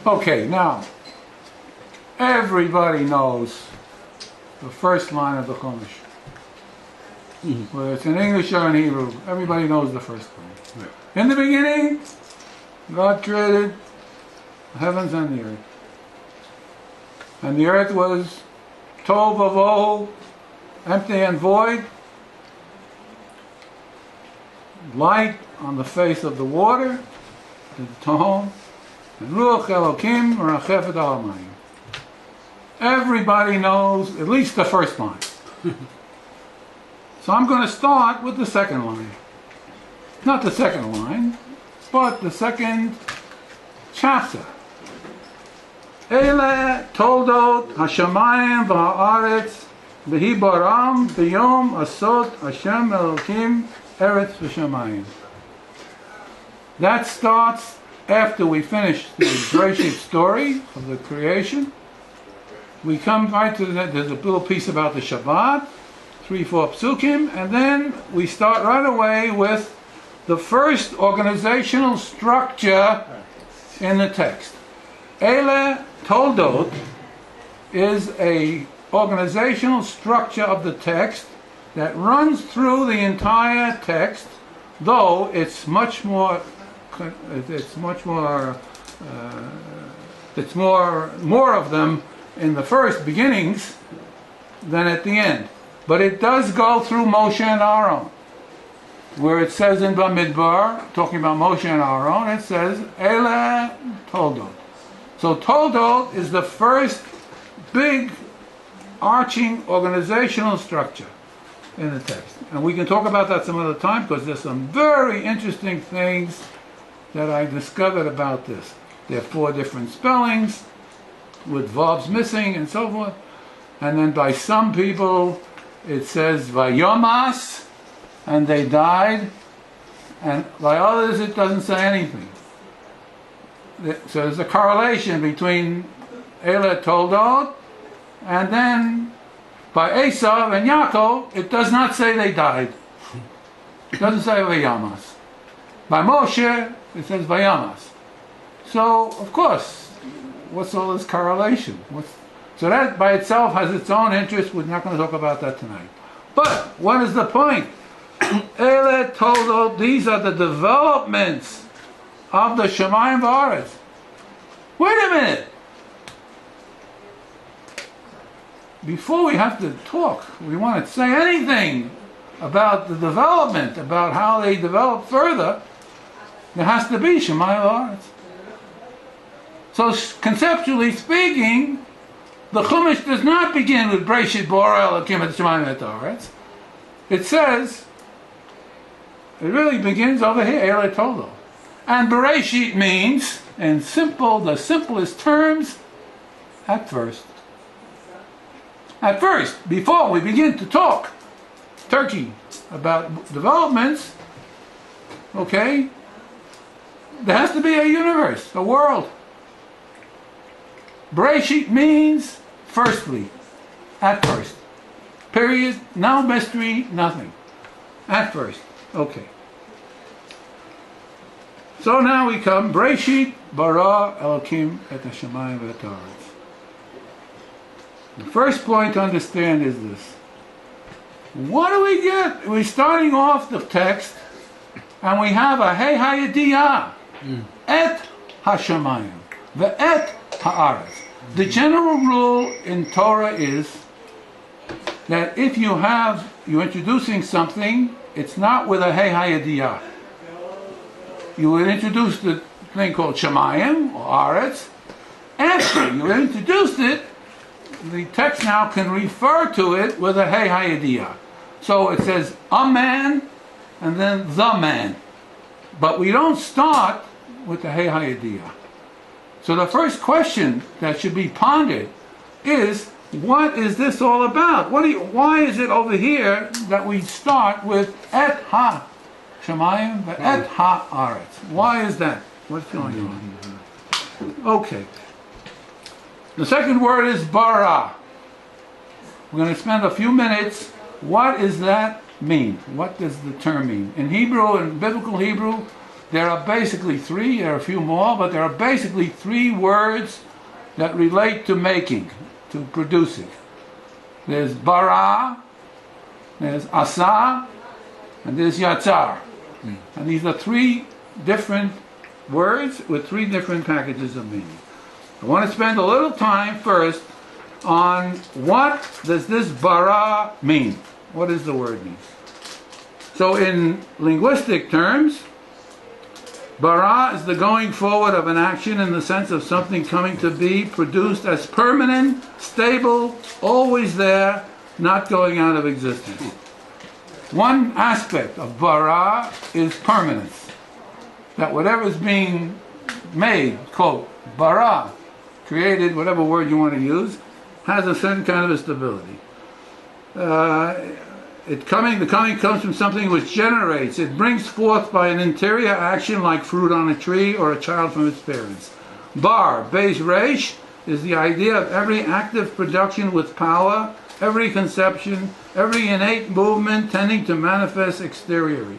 Okay, now, everybody knows the first line of the Chumash. Whether it's in English or in Hebrew, everybody knows the first line. Right. In the beginning, God created the heavens and the earth. And the earth was tov vavohu, empty and void, light on the face of the water, the tahom, and ruach elokim merachefet al hamayim. Everybody knows at least the first line. So I'm going to start with the second line. Not the second line, but the second chapter. Ele toldot hashamayim v'haaretz v'hi baram b'yom asot Hashem Elokim eretz v'shamayim. That starts after we finish the Bereshit story of the creation. We come right to there's a little piece about the Shabbat, 3-4 psukim, and then we start right away with the first organizational structure in the text. Ele Toldot is a organizational structure of the text that runs through the entire text, though it's much more of them in the first beginnings than at the end. But it does go through Moshe and Aaron, where it says in Bamidbar, talking about Moshe and Aaron, it says Ele Toldot. So Toldot is the first big arching organizational structure in the text. And we can talk about that some other time, because there's some very interesting things that I discovered about this. There are 4 different spellings, with vavs missing and so forth. And then by some people it says Vayomas, and they died, and by others it doesn't say anything. So there's a correlation between Ele Toldot, and then by Esav and Yaakov it does not say they died. It doesn't say Vayomas. By Moshe it says Vayomas. So of course, what's all this correlation? So that by itself has its own interest. We're not going to talk about that tonight. But what is the point? Ele Toldot, these are the developments of the Shemayim V'Aretz. Wait a minute. Before we have to talk, we want to say anything about the development, about how they develop further, there has to be Shemayim V'Aretz. So conceptually speaking, the Chumash does not begin with Bereshit Bara Elokim et Shemayim et Haaretz. It says, it really begins over here, Ele Toldot. And Bereshit means, in the simplest terms, at first. At first, before we begin to talk Turkey about developments, okay, there has to be a universe, a world. Bereshit means firstly, at first. Period, no mystery, nothing. At first, okay. So now we come, Bereshit bara Elokim et hashamayim v'et haaretz. The first point to understand is this. What do we get? We're starting off the text, and we have a Hey Hayadiyah, et hashamayim, ve'et haaretz. The general rule in Torah is that if you're introducing something, it's not with a Hey Hayadiyah. You would introduce the thing called Shemayim or Aretz. After you introduced it, the text now can refer to it with a Hey Hayadiyah. So it says a man and then the man. But we don't start with the Hey Hayadiyah. So the first question that should be pondered is, what is this all about? Why is it over here that we start with et ha Shemayim et ha Aretz? Why is that? What's going on? Okay. The second word is bara. We're going to spend a few minutes. What does that mean? What does the term mean? In Hebrew, in biblical Hebrew, there are basically three, there are a few more, but there are basically three words that relate to making, to producing. There's bara, there's asa, and there's yatzar. And these are three different words with three different packages of meaning. I want to spend a little time first on what does this bara mean? What does the word mean? So in linguistic terms, bara is the going forward of an action in the sense of something coming to be, produced as permanent, stable, always there, not going out of existence. One aspect of bara is permanence. That whatever is being made, quote, bara, created, whatever word you want to use, has a certain kind of a stability. The coming comes from something which generates. It brings forth by an interior action like fruit on a tree or a child from its parents. Bar, beis reish, is the idea of every active production with power, every conception, every innate movement tending to manifest exteriorly.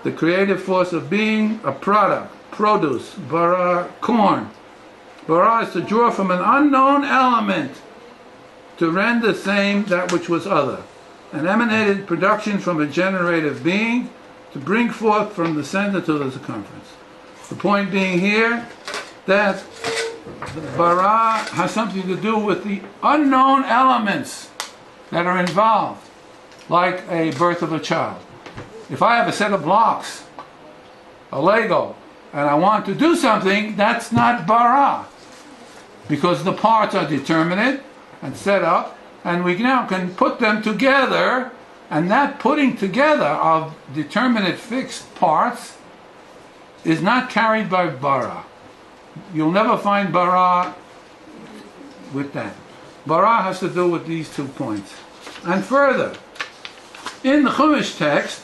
The creative force of being, a product, produce, bara, corn. Bara is to draw from an unknown element to render same that which was other. An emanated production from a generative being to bring forth from the center to the circumference. The point being here that the bara has something to do with the unknown elements that are involved, like a birth of a child. If I have a set of blocks, a Lego, and I want to do something, that's not bara, because the parts are determinate and set up, and we now can put them together, and that putting together of determinate fixed parts is not carried by bara. You'll never find bara with that. Bara has to do with these 2 points. And further, in the Chumash text,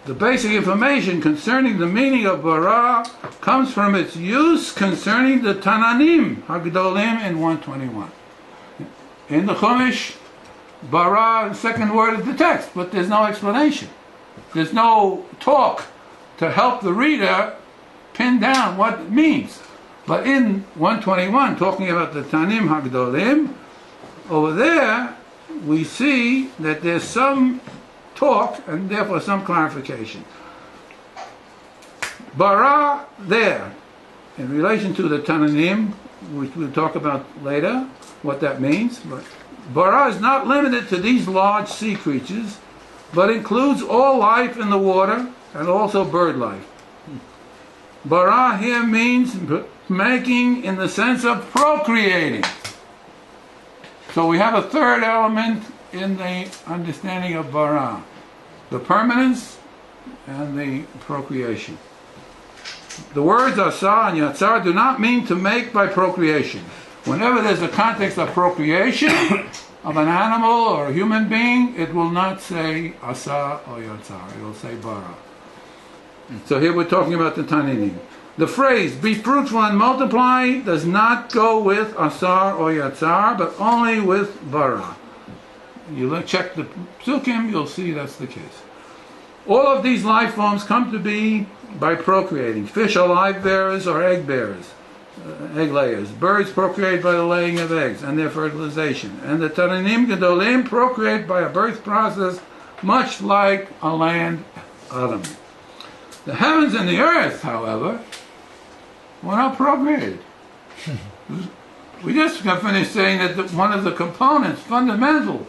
the basic information concerning the meaning of bara comes from its use concerning the Tananim Hagdolim in 121. In the Chumash, bara, the second word of the text, but there's no explanation. There's no talk to help the reader pin down what it means. But in 121, talking about the Tanim Hagdolim, over there we see that there's some talk and therefore some clarification. Bara there, in relation to the Tananim, which we'll talk about later, what that means. But bara is not limited to these large sea creatures, but includes all life in the water and also bird life. Bara here means making in the sense of procreating. So we have a third element in the understanding of bara: the permanence and the procreation. The words asa and yatzar do not mean to make by procreation. Whenever there's a context of procreation of an animal or a human being, it will not say asa or yatzar. It will say bara. So here we're talking about the Tananim. The phrase "be fruitful and multiply" does not go with asar or yatzar, but only with bara. You check the psukim, you'll see that's the case. All of these life forms come to be by procreating. Fish are live bearers or egg bearers, egg layers. Birds procreate by the laying of eggs and their fertilization. And the Tananim Gedolim procreate by a birth process much like a land Adam. The heavens and the earth, however, were not procreated. We just got finished saying that one of the components, fundamental,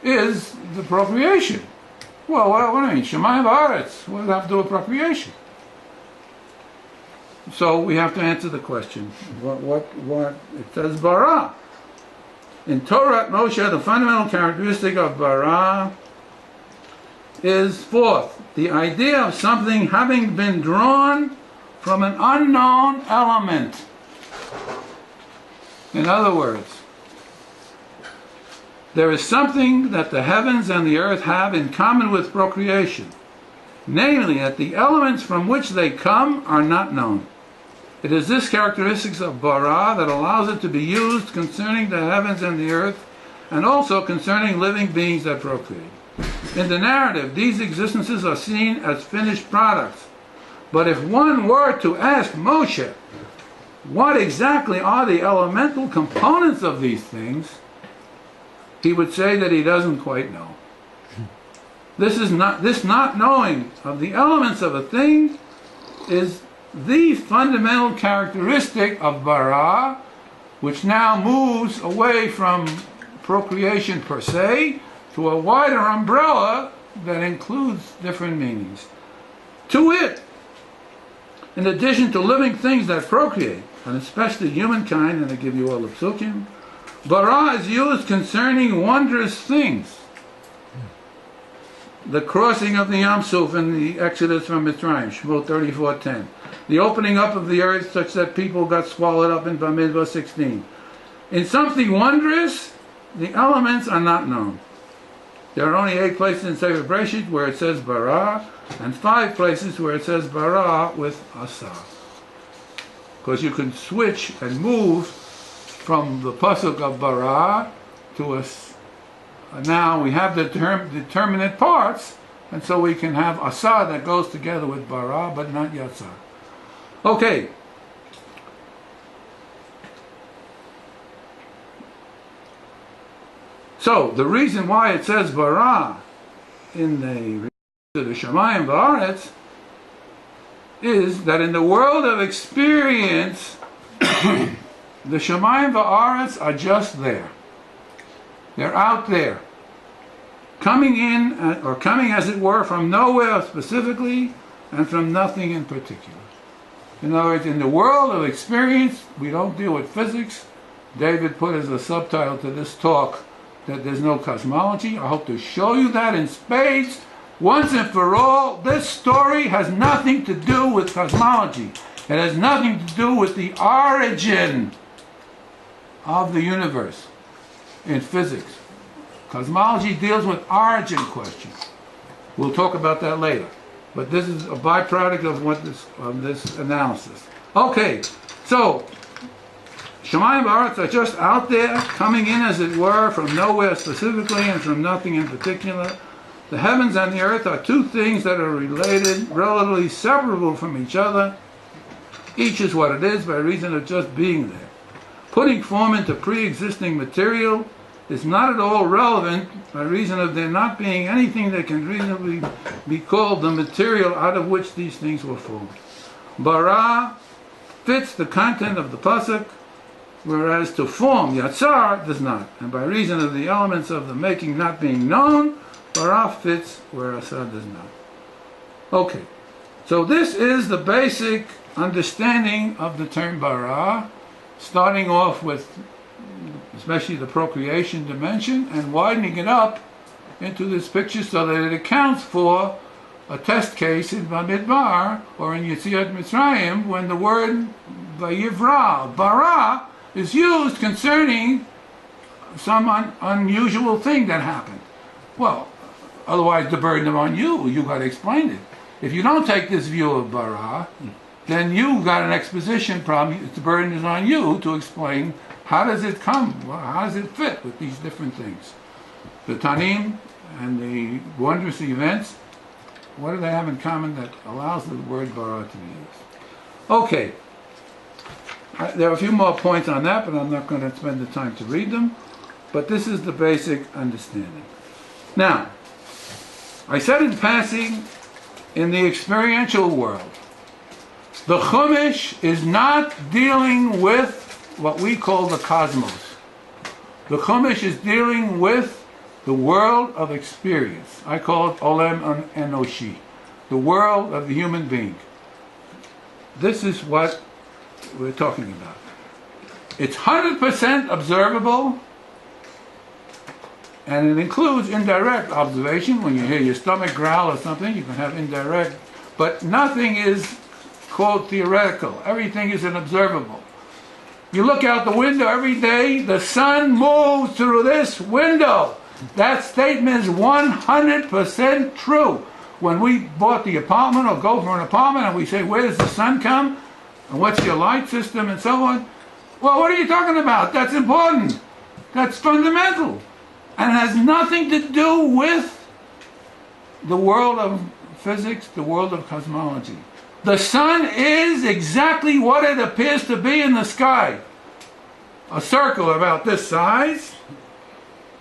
is the procreation. Well, what do I mean? Shemayim v'aretz. What does that have to do with procreation? So we have to answer the question. What? It says bara. In Torah Moshe, the fundamental characteristic of bara is fourth, the idea of something having been drawn from an unknown element. In other words, there is something that the heavens and the earth have in common with procreation, namely that the elements from which they come are not known. It is this characteristic of bara that allows it to be used concerning the heavens and the earth, and also concerning living beings that procreate. In the narrative, these existences are seen as finished products, But if one were to ask Moshe, what exactly are the elemental components of these things, he would say that he doesn't quite know. This not knowing of the elements of a thing is the fundamental characteristic of bara, which now moves away from procreation per se to a wider umbrella that includes different meanings. To it, in addition to living things that procreate, and especially humankind, and I give you all the psukim, bara is used concerning wondrous things. The crossing of the Yam Suf in the Exodus from Mitzrayim, Shemot 34:10. The opening up of the earth such that people got swallowed up in Bamidbar 16. In something wondrous, the elements are not known. There are only 8 places in Sefer Breshit where it says bara, and 5 places where it says bara with asa. Because you can switch and move from the pasuk of bara to a now we have the determinate parts, and so we can have asa that goes together with bara, but not yatsa. Okay. So the reason why it says bara in the Shamayim V'aretz is that in the world of experience, the Shamayim V'aretz are just there. They're out there, coming in, or coming as it were, from nowhere specifically, and from nothing in particular. In other words, in the world of experience, we don't deal with physics. David put as a subtitle to this talk that there's no cosmology. I hope to show you that in spades, once and for all. This story has nothing to do with cosmology. It has nothing to do with the origin of the universe. In physics, cosmology deals with origin questions. We'll talk about that later. But this is a byproduct of this analysis. Okay, so Shamayim V'aretz are just out there, coming in as it were, from nowhere specifically and from nothing in particular. The heavens and the earth are 2 things that are related, relatively separable from each other. Each is what it is by reason of just being there. Putting form into pre-existing material is not at all relevant by reason of there not being anything that can reasonably be called the material out of which these things were formed. Bara fits the content of the pasuk, whereas to form, yatsar, does not. And by reason of the elements of the making not being known, bara fits where asa does not. Okay, so this is the basic understanding of the term bara, starting off with especially the procreation dimension, and widening it up into this picture so that it accounts for a test case in Bamidbar or in Yetziat Mitzrayim when the word Vayivra, bara, is used concerning some unusual thing that happened. Well, otherwise the burden is on you. You got to explain it. If you don't take this view of bara, then you got an exposition problem. The burden is on you to explain how does it come? How does it fit with these different things? The Tanim and the wondrous events, what do they have in common that allows the word bara to be used? Okay. There are a few more points on that, but I'm not going to spend the time to read them. But this is the basic understanding. Now, I said in passing, in the experiential world, the Chumash is not dealing with what we call the cosmos. The Chumash is dealing with the world of experience. I call it Olem Enoshi, the world of the human being. This is what we're talking about. It's 100% observable, and it includes indirect observation. When you hear your stomach growl or something, you can have indirect, but nothing is called theoretical. Everything is an observable. You look out the window every day, the sun moves through this window. That statement is 100% true. When we bought the apartment or go for an apartment and we say, where does the sun come? And what's your light system and so on? Well, what are you talking about? That's important. That's fundamental. And it has nothing to do with the world of physics, the world of cosmology. The sun is exactly what it appears to be in the sky. A circle about this size,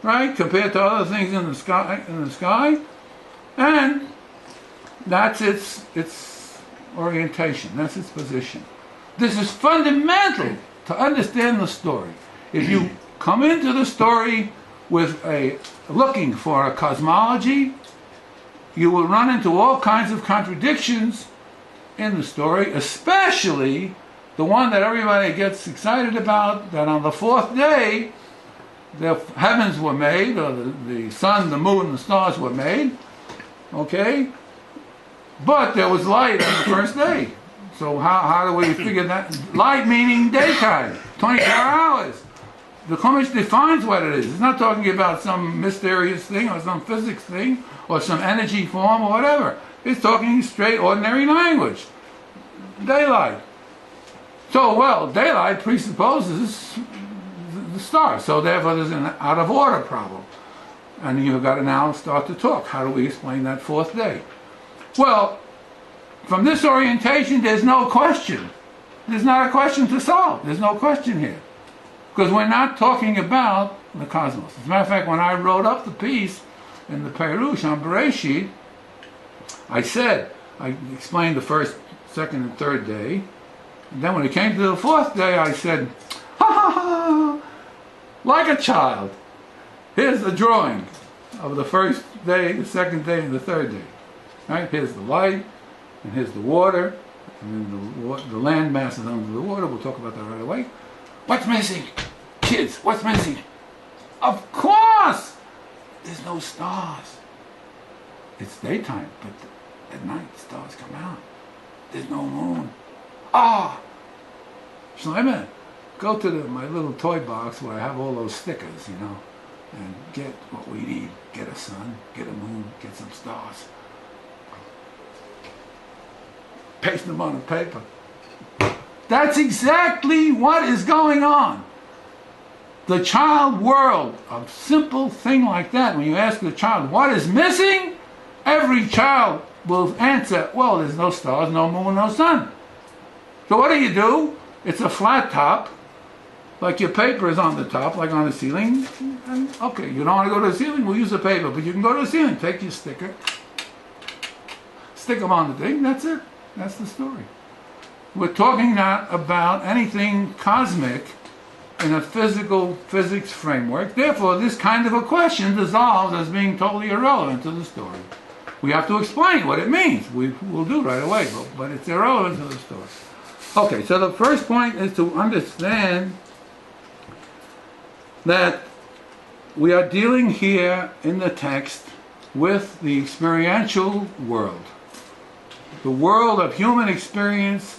right, compared to other things in the sky, and that's its orientation, that's its position. This is fundamental to understand the story. If you come into the story with looking for a cosmology, you will run into all kinds of contradictions in the story, especially the one that everybody gets excited about, that on the fourth day the heavens were made, or the sun, the moon, and the stars were made, okay? But there was light on the first day. So how do we figure that? Light meaning daytime, 24 hours. The Chumash defines what it is. It's not talking about some mysterious thing or some physics thing or some energy form or whatever. It's talking straight ordinary language. Daylight. So, well, daylight presupposes the stars. So therefore there's an out of order problem. And you've got to now start to talk. How do we explain that fourth day? Well, from this orientation, there's no question. There's not a question to solve. There's no question here. Because we're not talking about the cosmos. As a matter of fact, when I wrote up the piece in the Perush on Bereshit, I explained the first, second, and third day. And then when it came to the fourth day, I said, ha ha ha, like a child. Here's the drawing of the first day, the second day, and the third day. Right? Here's the light, and here's the water, and then the land masses under the water. We'll talk about that right away. What's missing? Kids, what's missing? Of course! There's no stars. It's daytime, but at night stars come out. There's no moon. Ah! Shlomo, go to my little toy box where I have all those stickers, and get what we need. Get a sun, get a moon, get some stars. Paste them on the paper. That's exactly what is going on. The child world, a simple thing like that, when you ask the child, what is missing? Every child will answer, well, there's no stars, no moon, no sun. So what do? It's a flat top, like your paper is on the top, like on the ceiling. And, okay, you don't want to go to the ceiling, we'll use the paper, but you can go to the ceiling, take your sticker, stick them on the thing, that's it. That's the story. We're talking not about anything cosmic in a physics framework. Therefore, this kind of a question dissolves as being totally irrelevant to the story. We have to explain what it means. We'll do right away, but it's irrelevant to the story. Okay, so the first point is to understand that we are dealing here in the text with the experiential world. The world of human experience,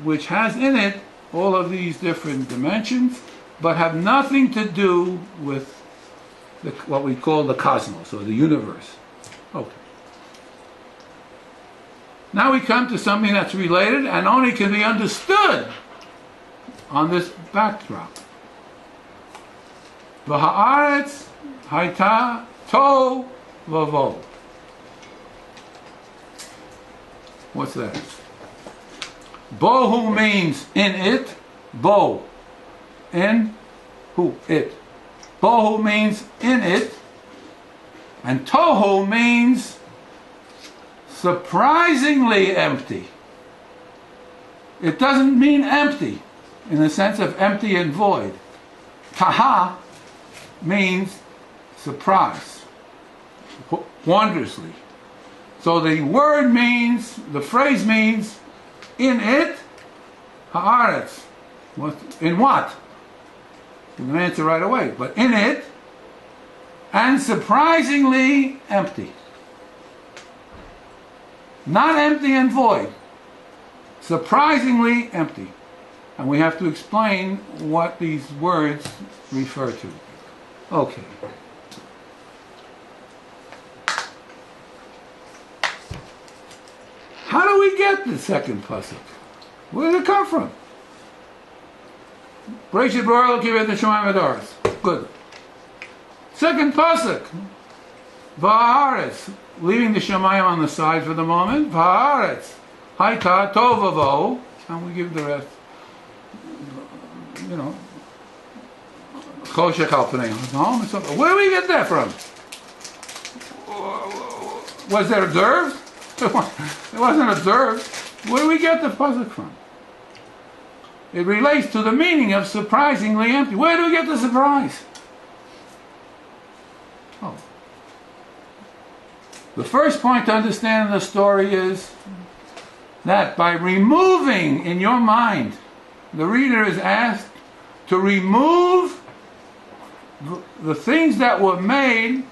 which has in it all of these different dimensions, but have nothing to do with what we call the cosmos, or the universe. Okay. Now we come to something that's related and only can be understood on this backdrop. V'ha'aretz hayta tohu v'vohu. What's that? Bohu means in it. Bo. In who? It. Bohu means in it. And tohu means surprisingly empty. It doesn't mean empty in the sense of empty and void. Taha means surprise. Wondrously. So the word means, the phrase means, in it, haaretz. In what? You can answer right away. But in it, and surprisingly empty. Not empty and void. Surprisingly empty. And we have to explain what these words refer to. Okay. How do we get the second pasuk? Where did it come from? Bereshit bara Elokim et hashamayim v'haaretz. Good. Second pasuk. V'haaretz. Leaving the shamayim on the side for the moment. V'haaretz. Haita tovavo, and we give the rest, you know, choshech al pnei ha'om. Where do we get that from? Was that observed? It wasn't observed. Where do we get the pasuk from? It relates to the meaning of surprisingly empty. Where do we get the surprise? Oh. The first point to understand in the story is that by removing in your mind, the reader is asked to remove the things that were made.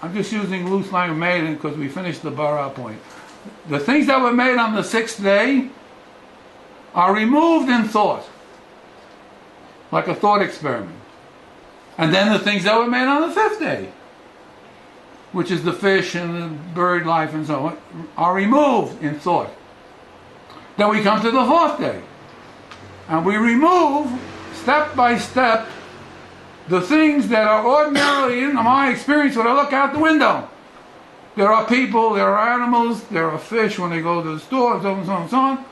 I'm just using loose language, made because we finished the bara point. The things that were made on the sixth day are removed in thought, like a thought experiment. And then the things that were made on the fifth day, which is the fish and the bird life and so on, are removed in thought. Then we come to the fourth day, and we remove, step by step, the things that are ordinarily in my experience when I look out the window. There are people, there are animals, there are fish when they go to the store, and so on and so on and so on.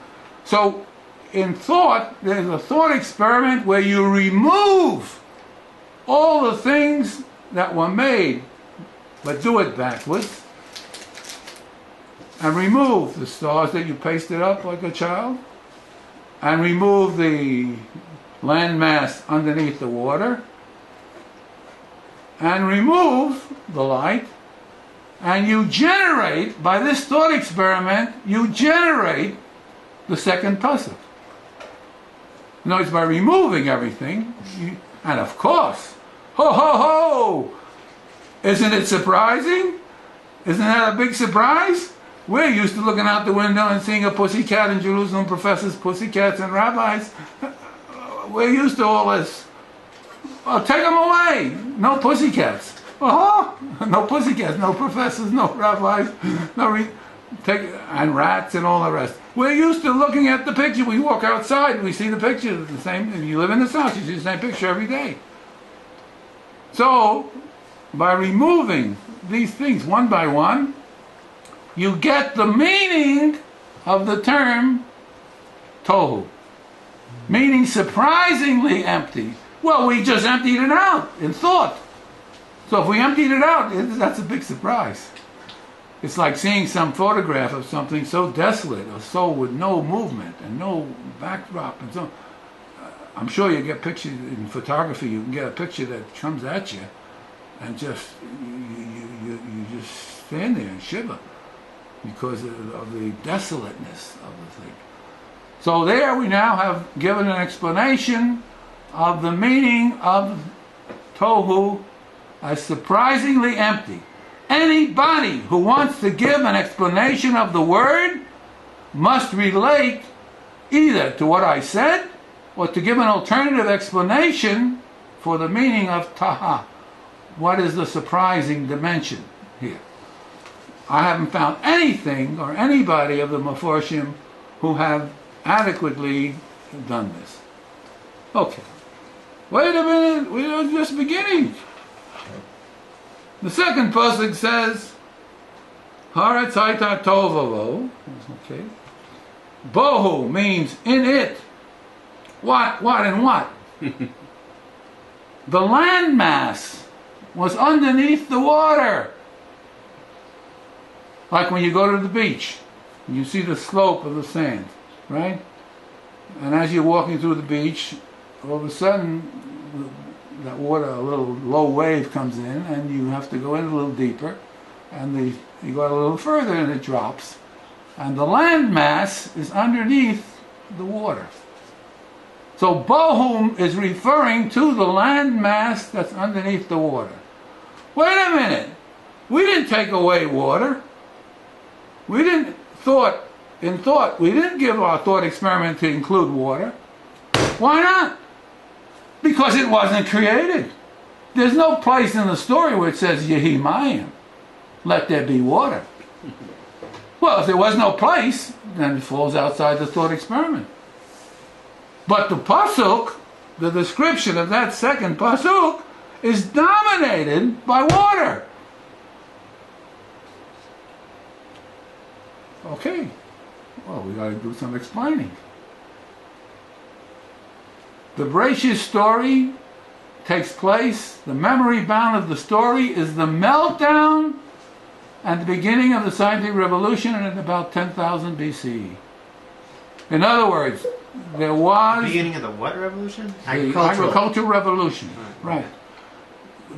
So, in thought, there's a thought experiment where you remove all the things that were made, but do it backwards, and remove the stars that you pasted up like a child, and remove the landmass underneath the water, and remove the light, and you generate, by this thought experiment, you generate the second pasuk. In other words, by removing everything, and of course, ho ho ho! Isn't it surprising? Isn't that a big surprise? We're used to looking out the window and seeing a pussycat in Jerusalem, professors, pussycats, and rabbis. We're used to all this. Well, take them away. No pussycats. No pussycats, no professors, no rabbis, and rats and all the rest. We're used to looking at the picture. We walk outside and we see the picture. The same. If you live in this house, you see the same picture every day. So, by removing these things one by one, you get the meaning of the term tohu, meaning surprisingly empty. Well, we just emptied it out in thought. So if we emptied it out, that's a big surprise. It's like seeing some photograph of something so desolate or so with no movement and no backdrop and so on. I'm sure you get pictures in photography. You can get a picture that comes at you, and just you just stand there and shiver because of the desolateness of the thing. So there we now have given an explanation of the meaning of tohu as surprisingly empty. Anybody who wants to give an explanation of the word must relate either to what I said or to give an alternative explanation for the meaning of taha. What is the surprising dimension here? I haven't found anything or anybody of the Meforshim who have adequately done this. Okay. Wait a minute, we are just beginning. The second pasuk says, Haaretz haita tovavo. Okay. Bohu means in it. What and what? The landmass was underneath the water. Like when you go to the beach, you see the slope of the sand, right? And as you're walking through the beach, all of a sudden, that water, a little low wave comes in, and you have to go in a little deeper, and you go a little further, and it drops, and the land mass is underneath the water. So Bohum is referring to the land mass that's underneath the water. Wait a minute, we didn't take away water. We didn't we didn't give our thought experiment to include water. Why not? Because it wasn't created. There's no place in the story where it says, Yehi Mayim, let there be water. Well, if there was no place, then it falls outside the thought experiment. But the pasuk, the description of that second pasuk, is dominated by water. Okay. Well, we got to do some explaining. The Bereshit story takes place, the memory bound of the story is the meltdown and the beginning of the scientific revolution in about 10,000 BCE. In other words, there was... The beginning of the what revolution? The agricultural revolution. Right.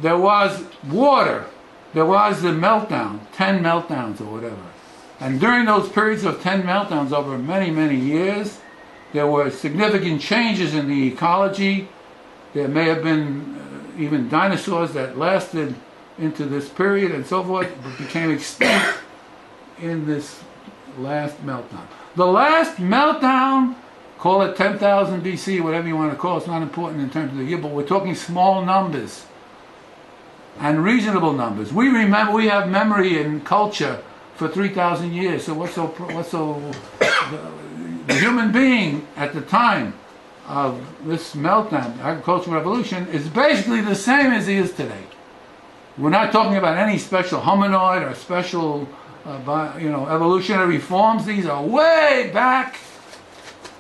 There was water. There was the meltdown, 10 meltdowns or whatever. And during those periods of 10 meltdowns over many, many years, there were significant changes in the ecology. There may have been even dinosaurs that lasted into this period and so forth, but became extinct in this last meltdown. The last meltdown, call it 10,000 BC, whatever you want to call it, it's not important in terms of the year, but we're talking small numbers and reasonable numbers. We remember, we have memory in culture for 3,000 years, so the human being at the time of this meltdown, the agricultural revolution, is basically the same as he is today. We're not talking about any special hominoid or special evolutionary forms. These are way back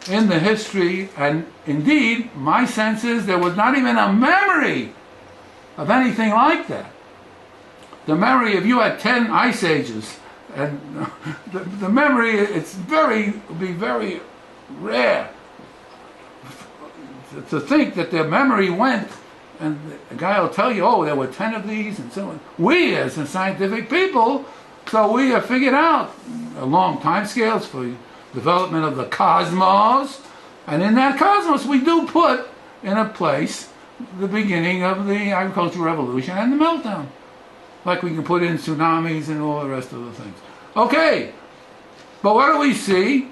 in the history, and indeed, my sense is there was not even a memory of anything like that. The memory, if you had 10 ice ages, and the memory, would be very rare to think that their memory went, and the guy will tell you, oh, there were 10 of these, and so on. We, as the scientific people, so we have figured out long time scales for development of the cosmos, and in that cosmos we do put in a place the beginning of the agricultural revolution and the meltdown, like we can put in tsunamis and all the rest of the things. Okay, but what do we see?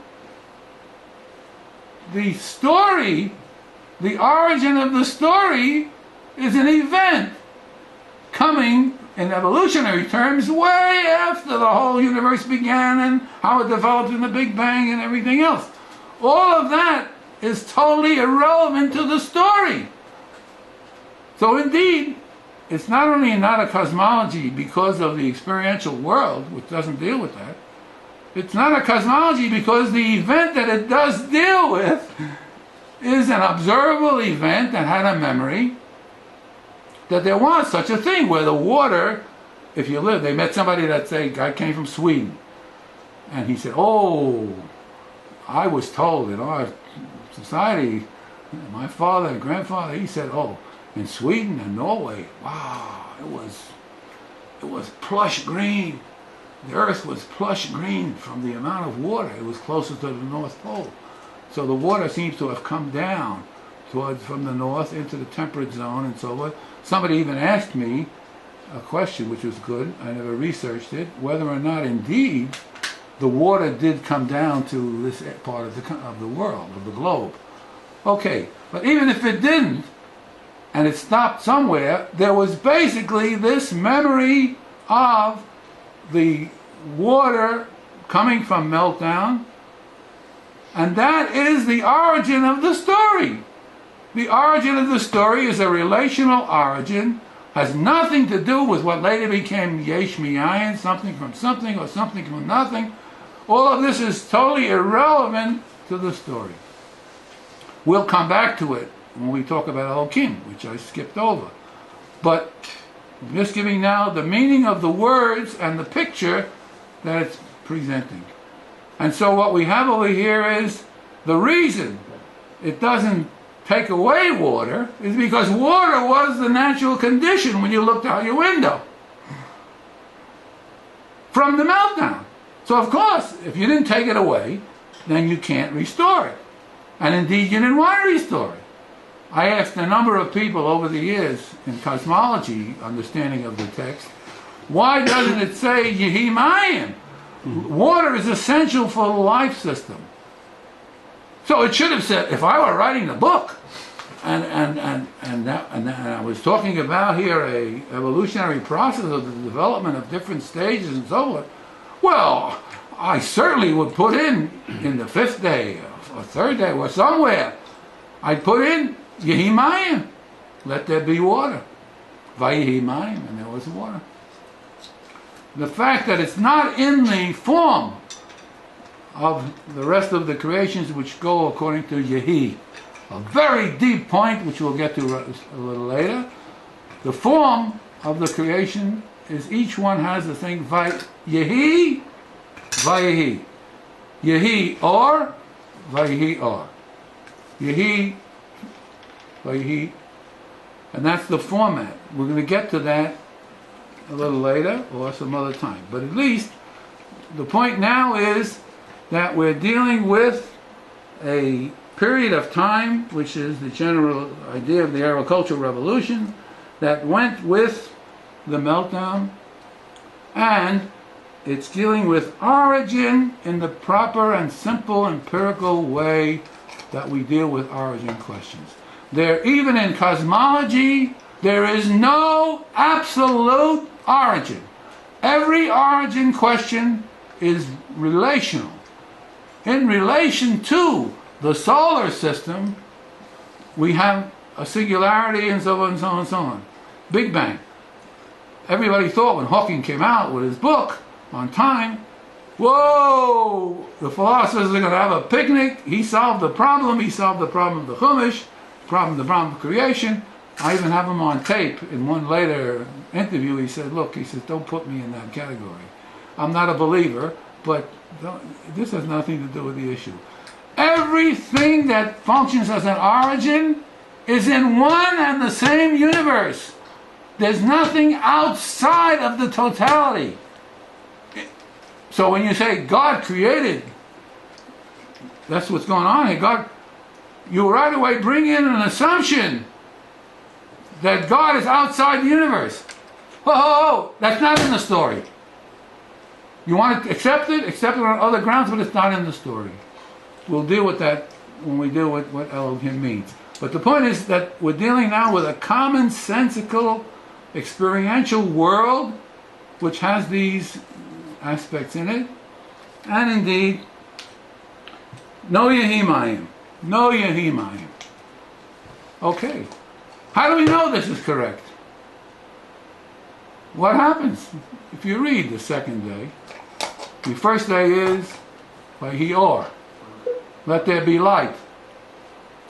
The story, the origin of the story is an event coming in evolutionary terms way after the whole universe began and how it developed in the Big Bang and everything else. All of that is totally irrelevant to the story. So indeed, it's not only not a cosmology because of the experiential world, which doesn't deal with that. It's not a cosmology because the event that it does deal with is an observable event that had a memory, that there was such a thing where the water, if you live, they met somebody that say, guy came from Sweden, and he said, oh, I was told in our society, my father and grandfather, he said, oh, in Sweden and Norway, wow, it was plush green. The earth was plush green from the amount of water. It was closer to the North Pole. So the water seems to have come down from the north into the temperate zone and so forth. Somebody even asked me a question, which was good, I never researched it, whether or not indeed the water did come down to this part of the world, of the globe. Okay, but even if it didn't, and it stopped somewhere, there was basically this memory of the water coming from meltdown, and that is the origin of the story. The origin of the story is a relational origin, has nothing to do with what later became yesh miyayin, something from something or something from nothing. All of this is totally irrelevant to the story. We'll come back to it when we talk about Elohim, which I skipped over. But I'm just giving now the meaning of the words and the picture that it's presenting. And so what we have over here is the reason it doesn't take away water is because water was the natural condition when you looked out your window from the meltdown. So of course, if you didn't take it away, then you can't restore it. And indeed, you didn't want to restore it. I asked a number of people over the years in cosmology, understanding of the text, why doesn't it say Yehi Mayim? Water is essential for the life system. So it should have said, if I were writing the book, and I was talking about here a evolutionary process of the development of different stages and so forth, well, I certainly would put in the fifth day or third day or somewhere, I'd put in Yehi Mayim, let there be water. Vayehi Mayim, and there was water. The fact that it's not in the form of the rest of the creations which go according to Yehi. A very deep point, which we'll get to a little later. The form of the creation is each one has the thing, Yehi, Vayehi. Yehi or, Vayehi or. Yehi, Vayehi. And that's the format. We're going to get to that a little later or some other time. But at least the point now is that we're dealing with a period of time, which is the general idea of the agricultural revolution, that went with the meltdown, and it's dealing with origin in the proper and simple empirical way that we deal with origin questions. Even in cosmology, there is no absolute origin. Every origin question is relational. In relation to the solar system, we have a singularity and so on and so on and so on. Big Bang. Everybody thought when Hawking came out with his book on time, whoa, the philosophers are going to have a picnic. He solved the problem. He solved the problem of the Chumash, the problem of creation. I even have him on tape. In one later interview, he said, look, he says, don't put me in that category. I'm not a believer, but this has nothing to do with the issue. Everything that functions as an origin is in one and the same universe. There's nothing outside of the totality. So when you say God created, that's what's going on here. God, you right away bring in an assumption that God is outside the universe. Whoa, that's not in the story. You want to accept it on other grounds, but it's not in the story. We'll deal with that when we deal with what Elohim means. But the point is that we're dealing now with a commonsensical, experiential world which has these aspects in it. And indeed, no Yehimayim. No Yehimayim. Okay. How do we know this is correct? What happens if you read the second day? The first day is Vayehi Or. Let there be light.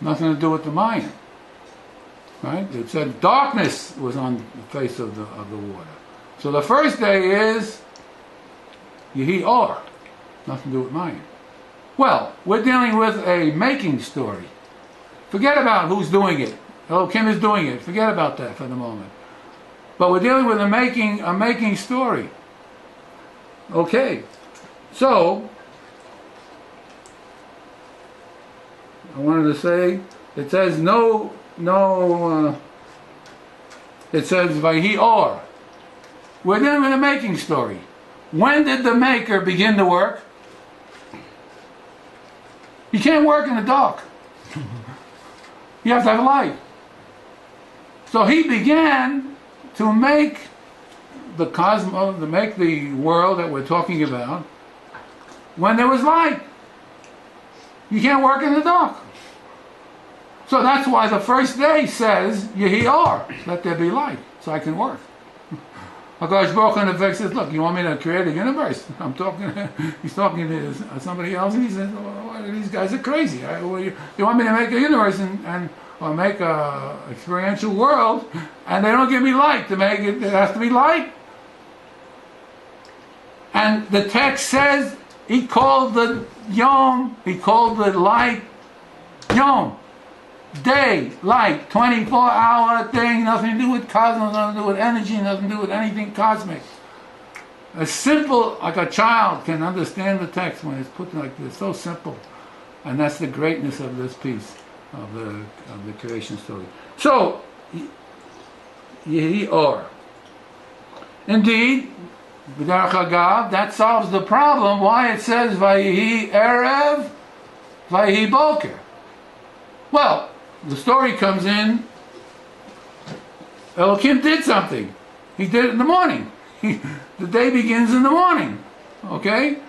Nothing to do with the Mayan. Right? It said darkness was on the face of the water. So the first day is Yehi Or. Nothing to do with Mayan. Well, we're dealing with a making story. Forget about who's doing it. Kim is doing it. Forget about that for the moment. But we're dealing with a making story. Okay. So I wanted to say, it says it says Vayehi Or. We're dealing with a making story. When did the maker begin to work? You can't work in the dark. You have to have light. So he began to make the cosmos, to make the world that we're talking about when there was light. You can't work in the dark. So that's why the first day says, Yehi Or, let there be light, so I can work. HaKadosh Baruch Hu in effect says, look, you want me to create a universe? He's talking to somebody else, and he says, oh, these guys are crazy. You want me to make a universe or make a experiential world, and they don't give me light to make it. It has to be light. And the text says, he called the Yom, he called the light Yom. Day, light, 24-hour thing, nothing to do with cosmos, nothing to do with energy, nothing to do with anything cosmic. As simple, like a child can understand the text when it's put like this, so simple. And that's the greatness of this piece of the creation story. So, Yehi Or. Indeed, B'derech Hagav, that solves the problem why it says Vayehi Erev, Vayehi Boker. Well, the story comes in, Elohim did something. He did it in the morning. The day begins in the morning. Okay?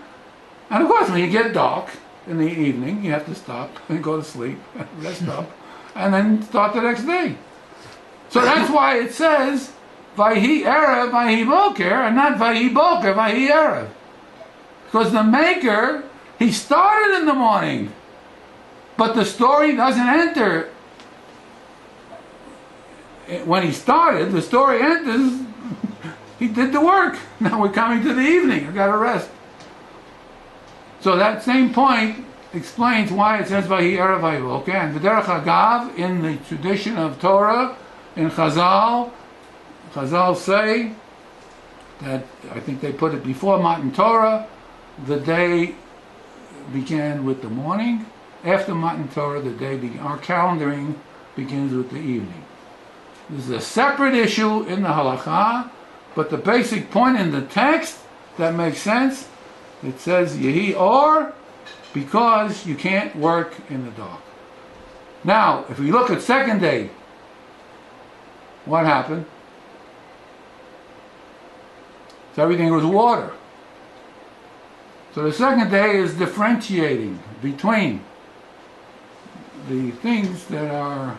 And of course, when you get dark in the evening, you have to stop and go to sleep, rest up, and then start the next day. So that's why it says, Vayehi Erev, Vayehi Boker, and not Vayehi Boker, Vayehi Erev. Because the Maker He started in the morning, but the story doesn't enter. When he started, the story enters, he did the work. Now we're coming to the evening. I got to rest. So that same point explains why it says Vahi Erev Vayivoker. And V'derech Agav, in the tradition of Torah, in Chazal say that, I think they put it before Matan Torah, the day began with the morning. After Matan Torah, the day our calendaring begins with the evening. This is a separate issue in the halakha, but the basic point in the text that makes sense. It says Yehi Or, because you can't work in the dark. Now, if we look at second day, what happened? So everything was water. So the second day is differentiating between the things that are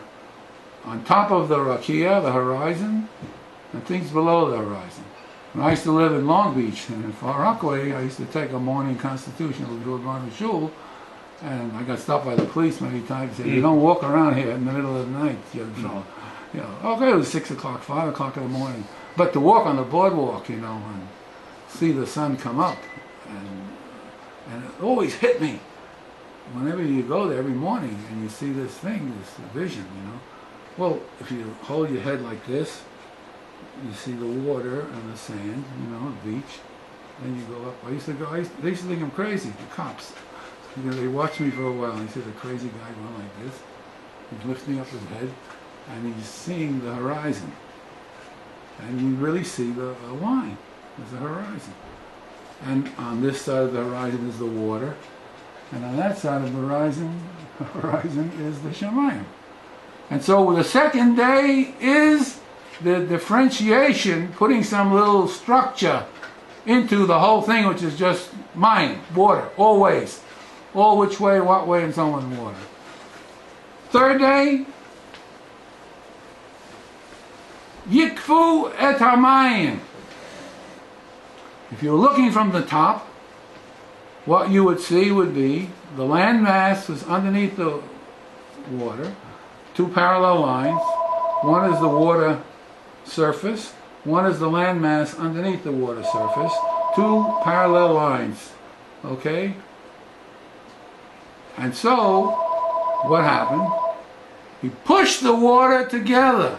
on top of the rakia, the horizon, and things below the horizon. When I used to live in Long Beach, and in Far Rockaway, I used to take a morning constitutional before going to shul, and I got stopped by the police many times. Said, you don't walk around here in the middle of the night. Okay, it was 6 o'clock, 5 o'clock in the morning. But to walk on the boardwalk, and see the sun come up, and it always hit me. Whenever you go there every morning and you see this thing, this vision, Well, if you hold your head like this, you see the water and the sand, the beach. Then you go up. They used to think I'm crazy, the cops. They watched me for a while, and he said, a crazy guy going like this. He's lifting up his head, and he's seeing the horizon. And you really see the line. There's the horizon. And on this side of the horizon is the water. And on that side of the horizon is the Shemayim. And so the second day is the differentiation, putting some little structure into the whole thing, which is just mind, water, always. All which way, what way, and so on, water. Third day, Yikfu et hamayim. If you're looking from the top, what you would see would be the land mass is underneath the water, two parallel lines. One is the water surface, one is the land mass underneath the water surface, two parallel lines. Okay? And so, what happened? He pushed the water together.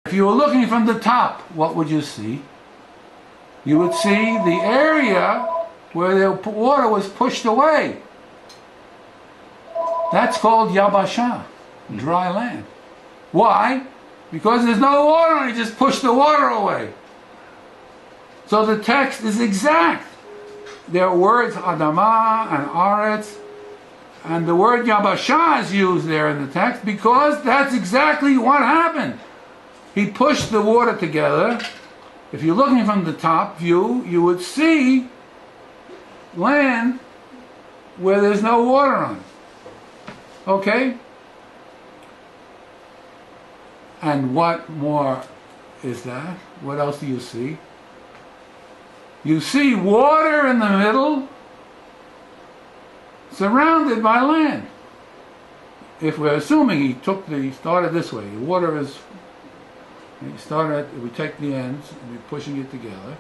If you were looking from the top, what would you see? You would see the area where the water was pushed away. That's called Yabasha, dry land. Why? Because there's no water and he just pushed the water away. So the text is exact. There are words Adama and Aretz, and the word Yabasha is used there in the text because that's exactly what happened. He pushed the water together. If you're looking from the top view, you would see land where there's no water on it. Okay? And what more is that? What else do you see? You see water in the middle, surrounded by land. If we're assuming he started this way, the water is, we take the ends and we're pushing it together.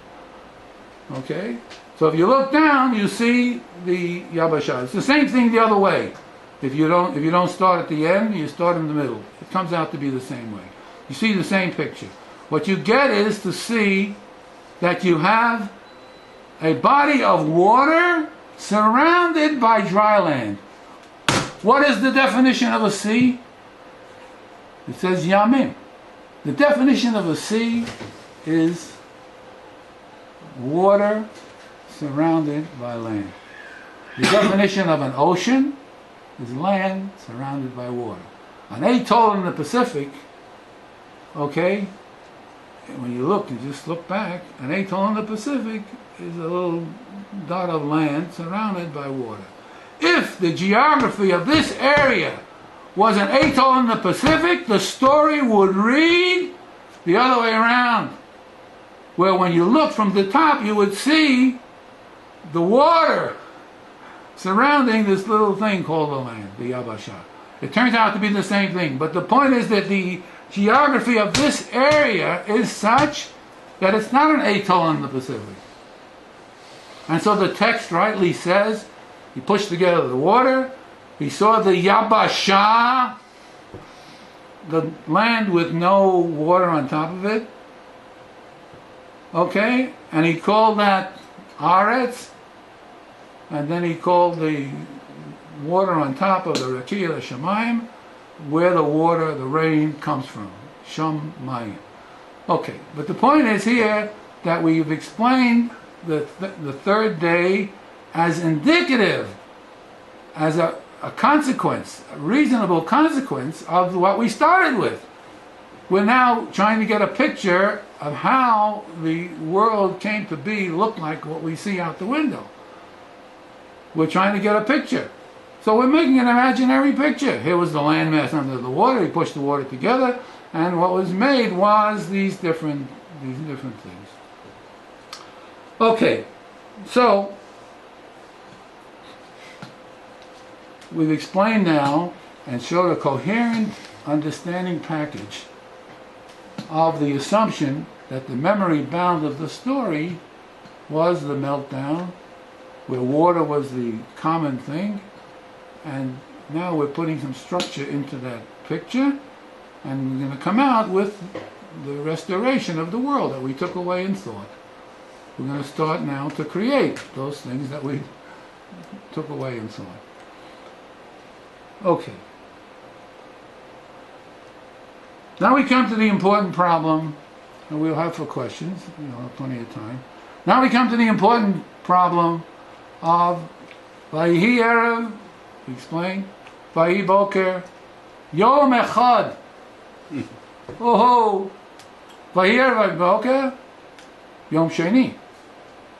Okay? So if you look down, you see the Yabasha. It's the same thing the other way. If you don't start at the end, you start in the middle. It comes out to be the same way. You see the same picture. What you get is to see that you have a body of water surrounded by dry land. What is the definition of a sea? It says Yamim. The definition of a sea is water surrounded by land. The definition of an ocean is land surrounded by water. An atoll in the Pacific, okay, when you look, you just look back, an atoll in the Pacific is a little dot of land surrounded by water. If the geography of this area was an atoll in the Pacific, the story would read the other way around. where when you look from the top you would see the water surrounding this little thing called the land, the Yabasha. It turns out to be the same thing, but the point is that the geography of this area is such that it's not an atoll in the Pacific. And so the text rightly says, he pushed together the water, he saw the Yabasha, the land with no water on top of it, okay, and he called that Aretz, and then he called the water on top of the Rakia Shamayim, where the water, the rain comes from, Shamayim. Okay, but the point is here that we've explained the third day as indicative, as a consequence, a reasonable consequence of what we started with. We're now trying to get a picture of how the world came to be, look like what we see out the window. We're trying to get a picture. So we're making an imaginary picture. Here was the landmass under the water, he pushed the water together, and what was made was these different things. Okay, so we've explained now and showed a coherent understanding package of the assumption that the memory bound of the story was the meltdown, where water was the common thing, and now we're putting some structure into that picture, and we're going to come out with the restoration of the world that we took away in thought. We're going to start now to create those things that we took away in thought. Okay. Now we come to the important problem, and we'll have for questions, have plenty of time. Now we come to the important problem of Vayihi Erev, explain, Vayihi Boker, Yom Echad. Oh, Vayihi Erev Boker, Yom Sheni,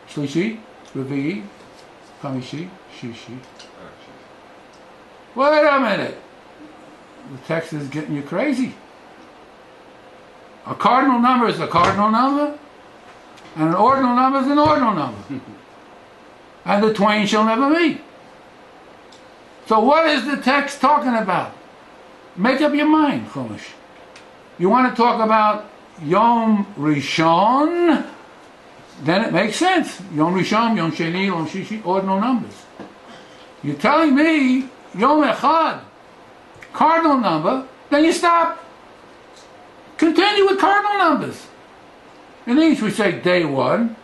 Shlishi, Revi'i, Chamishi, Shishi. Wait a minute. The text is getting you crazy. A cardinal number is a cardinal number, and an ordinal number is an ordinal number. And the twain shall never meet. So what is the text talking about? Make up your mind, Chumash. You want to talk about Yom Rishon, then it makes sense. Yom Rishon, Yom Sheni, Yom Shishi, ordinal numbers. You're telling me Yom Echad, cardinal number, then you stop. Continue with cardinal numbers. In English we say day 1,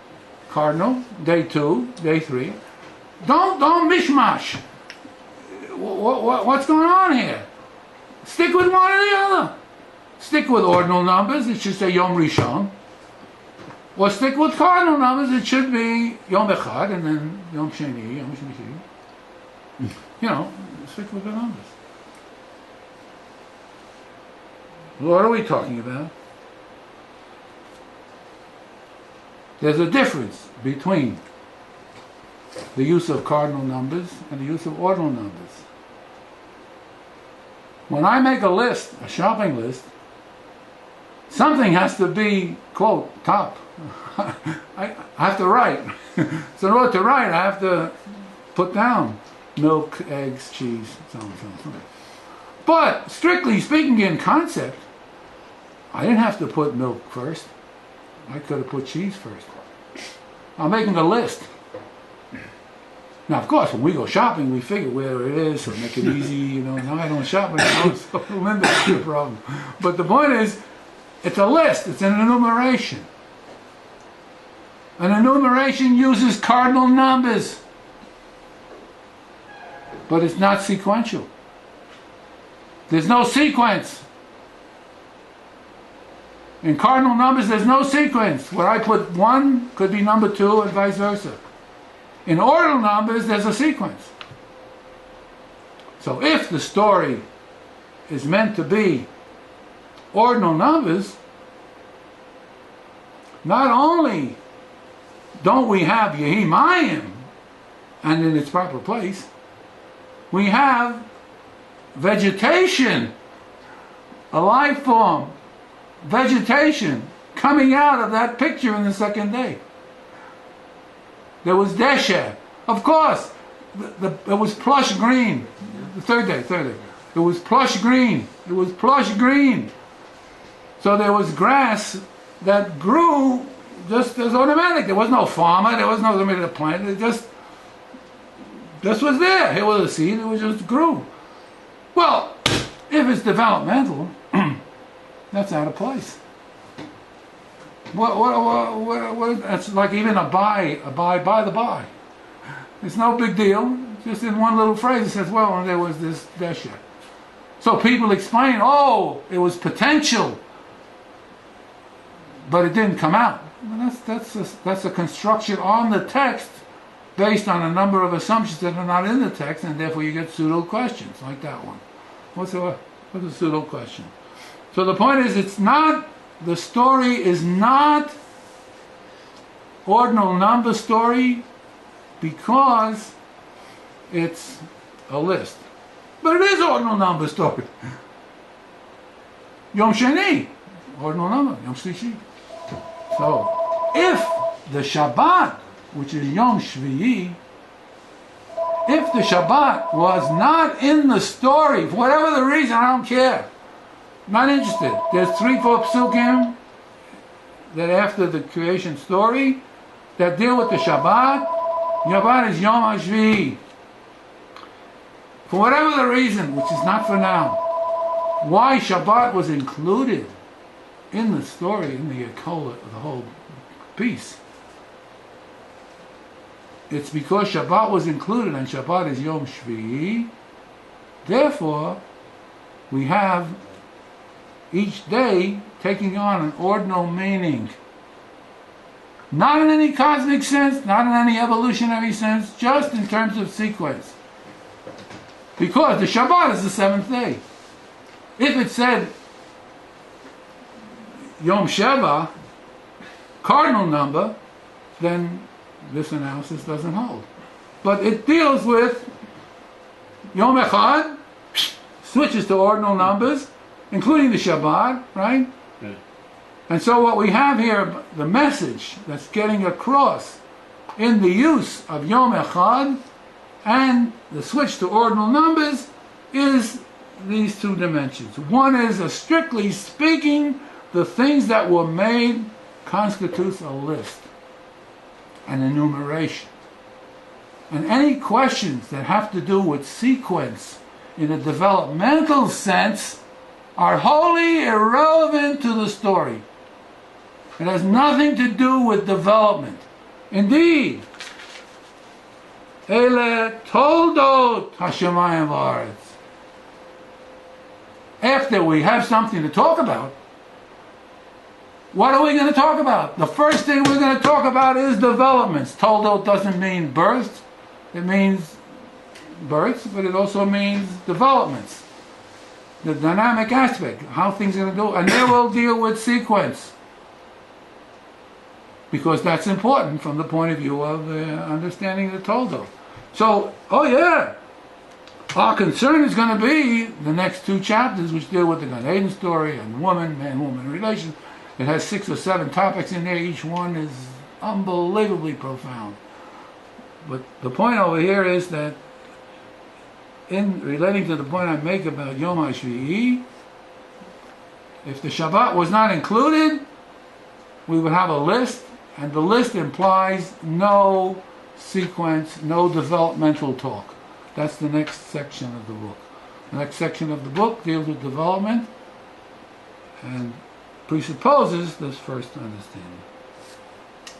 cardinal, day 2, day 3. Don't mishmash. What's going on here? Stick with one or the other. Stick with ordinal numbers, it should say Yom Rishon. Or stick with cardinal numbers, it should be Yom Echad, and then Yom Sheni, Yom Shlishi. Stick with the numbers. What are we talking about? There's a difference between the use of cardinal numbers and the use of ordinal numbers. When I make a list, a shopping list, something has to be, quote, top. I have to write. So in order to write, I have to put down milk, eggs, cheese, so on and so on. But, strictly speaking in concept, I didn't have to put milk first. I could have put cheese first. I'm making a list. Now, of course, when we go shopping, we figure where it is, so make it easy, Now I don't shop anymore, so that's the problem. But the point is, it's a list, it's an enumeration. An enumeration uses cardinal numbers, but it's not sequential. There's no sequence. In cardinal numbers, there's no sequence. Where I put 1 could be number 2 and vice versa. In ordinal numbers, there's a sequence. So if the story is meant to be ordinal numbers, not only don't we have Yehi Mayim and in its proper place, we have vegetation, a life form, vegetation coming out of that picture in the second day. There was Desha. Of course, it was plush green. The third day. It was plush green. So there was grass that grew just as automatic. There was no farmer. There was no somebody to plant. It just was there. It was a seed. It just grew. Well, if it's developmental, that's out of place. What, that's like even by the by. It's no big deal. Just in one little phrase it says, well, there was this Desha. So people explain, oh, it was potential, but it didn't come out. Well, that's a construction on the text based on a number of assumptions that are not in the text, and therefore you get pseudo questions like that one. What's a pseudo question? So the point is, it's not, the story is not ordinal number story because it's a list. But it is ordinal number story. Yom Sheni, ordinal number, Yom Shlishi. So, if the Shabbat, which is Yom Shvi'i, if the Shabbat was not in the story, for whatever the reason, I don't care. Not interested. There's 3-4 psukim that after the creation story that deal with the Shabbat. Shabbat is Yom HaShvi'i. For whatever the reason, which is not for now, why Shabbat was included in the story, in the whole piece, it's because Shabbat was included, and Shabbat is Yom Shvi'i. Therefore, we have each day taking on an ordinal meaning. Not in any cosmic sense, not in any evolutionary sense, just in terms of sequence. Because the Shabbat is the seventh day. If it said Yom Sheva, cardinal number, then this analysis doesn't hold. But it deals with Yom Echad, switches to ordinal numbers, including the Shabbat, right? Yeah. And so what we have here, the message that's getting across in the use of Yom Echad and the switch to ordinal numbers is these two dimensions. One is, strictly speaking, the things that were made constitutes a list, an enumeration. And any questions that have to do with sequence in a developmental sense are wholly irrelevant to the story. It has nothing to do with development. Indeed, Ele toldot hashamayim v'aretz. After we have something to talk about, what are we going to talk about? The first thing we're going to talk about is developments. Toldot doesn't mean birth. It means births, but it also means developments. The dynamic aspect, how things are going to do. And then we'll deal with sequence. Because that's important from the point of view of understanding the Toldot. So, oh yeah, our concern is going to be the next two chapters, which deal with the Gan Eden story and man-woman relation. It has 6 or 7 topics in there. Each one is unbelievably profound. But the point over here is that in relating to the point I make about Yom HaShvi'i, if the Shabbat was not included, we would have a list, and the list implies no sequence, no developmental talk. That's the next section of the book. The next section of the book deals with development and presupposes this first understanding.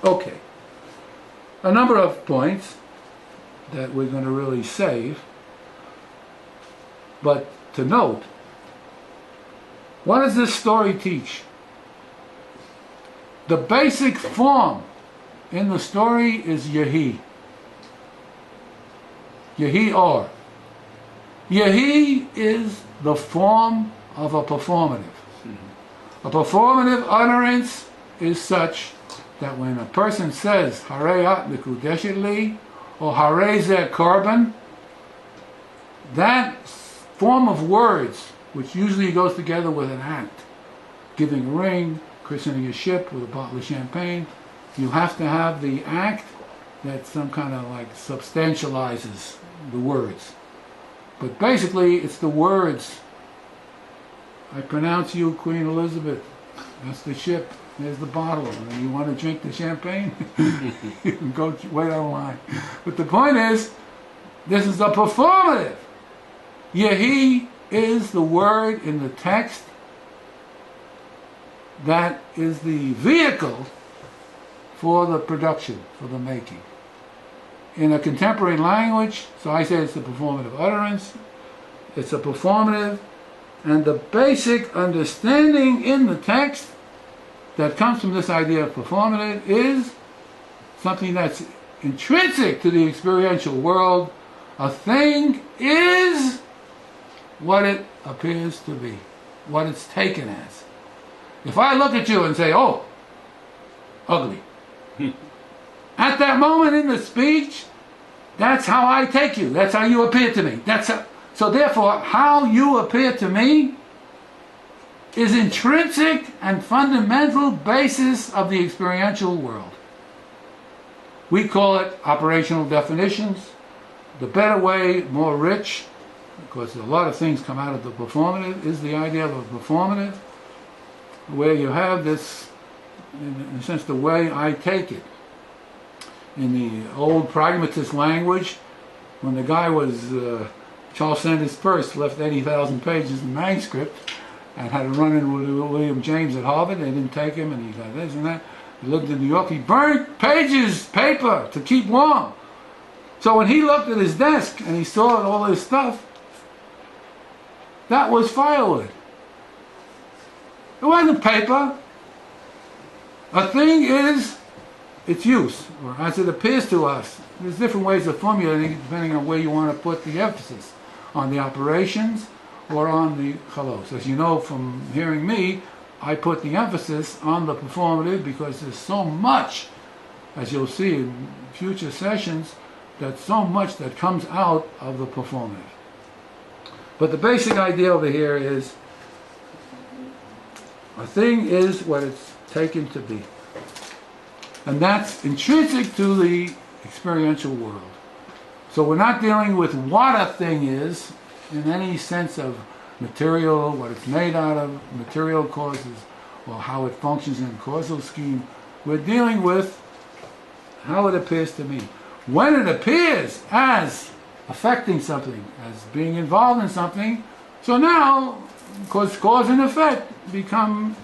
Okay. A number of points that we're going to really save, but to note, what does this story teach? The basic form in the story is Yehi. Yehi or. Yehi is the form of a performative. A performative utterance is such that when a person says Harei Mikudeshet li or Harei Zeh Korban, that form of words, which usually goes together with an act, giving ring, christening a ship with a bottle of champagne, you have to have the act that some kind of like substantializes the words. But basically, it's the words. I pronounce you Queen Elizabeth. That's the ship. There's the bottle. And you want to drink the champagne? You can go wait online. But the point is, this is a performative. Yehi is the word in the text that is the vehicle for the production, for the making. In a contemporary language, so I say it's a performative utterance, it's a performative, and the basic understanding in the text that comes from this idea of performative is something that's intrinsic to the experiential world. A thing is what it appears to be, what it's taken as. If I look at you and say, oh, ugly, at that moment in the speech, that's how I take you. That's how you appear to me. So therefore, how you appear to me is intrinsic and fundamental basis of the experiential world. We call it operational definitions. The better way, more rich, because a lot of things come out of the performative, is the idea of a performative, where you have this, in a sense, the way I take it. In the old pragmatist language, when the guy was, Charles Sanders Peirce left 80,000 pages in manuscript and had a run-in with William James at Harvard. They didn't take him, and he got this and that. He lived in New York. He burnt paper to keep warm. So when he looked at his desk and he saw all this stuff, that was firewood. It wasn't paper. A thing is its use, or as it appears to us. There's different ways of formulating it depending on where you want to put the emphasis, on the operations or on the chalos. As you know from hearing me, I put the emphasis on the performative because there's so much, as you'll see in future sessions, that's so much that comes out of the performative. But the basic idea over here is a thing is what it's taken to be. And that's intrinsic to the experiential world. So we're not dealing with what a thing is in any sense of material, what it's made out of, material causes, or how it functions in a causal scheme. We're dealing with how it appears to me. When it appears as affecting something, as being involved in something, so now, because cause and effect become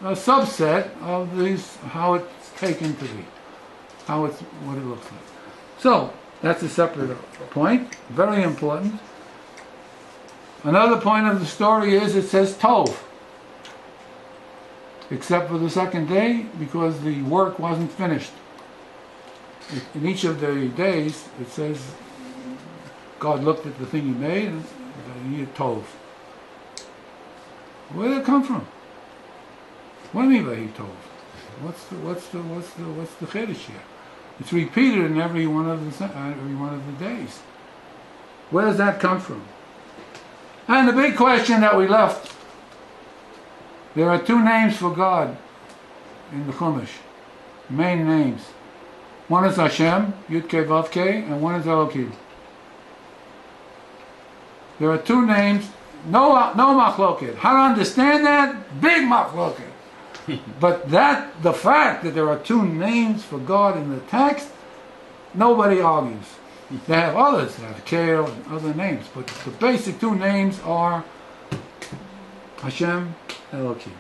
a subset of this, how it's taken to be, what it looks like. So, that's a separate point, very important. Another point of the story is it says Tov, except for the second day, because the work wasn't finished. In each of the days, it says God looked at the thing he made and he had Tov. Where did it come from? What do you mean by he Tov? What's the chiddush here? It's repeated in every one of the days. Where does that come from? And the big question that we left, there are two names for God in the Chumash, main names. One is Hashem, Yud-Kei Vav-Kei, and one is Elokim. There are two names, no machloket. How to understand that? Big machloket. But the fact that there are two names for God in the text, nobody argues. They have others, they have Kale and other names, but the basic two names are Hashem and Elokim.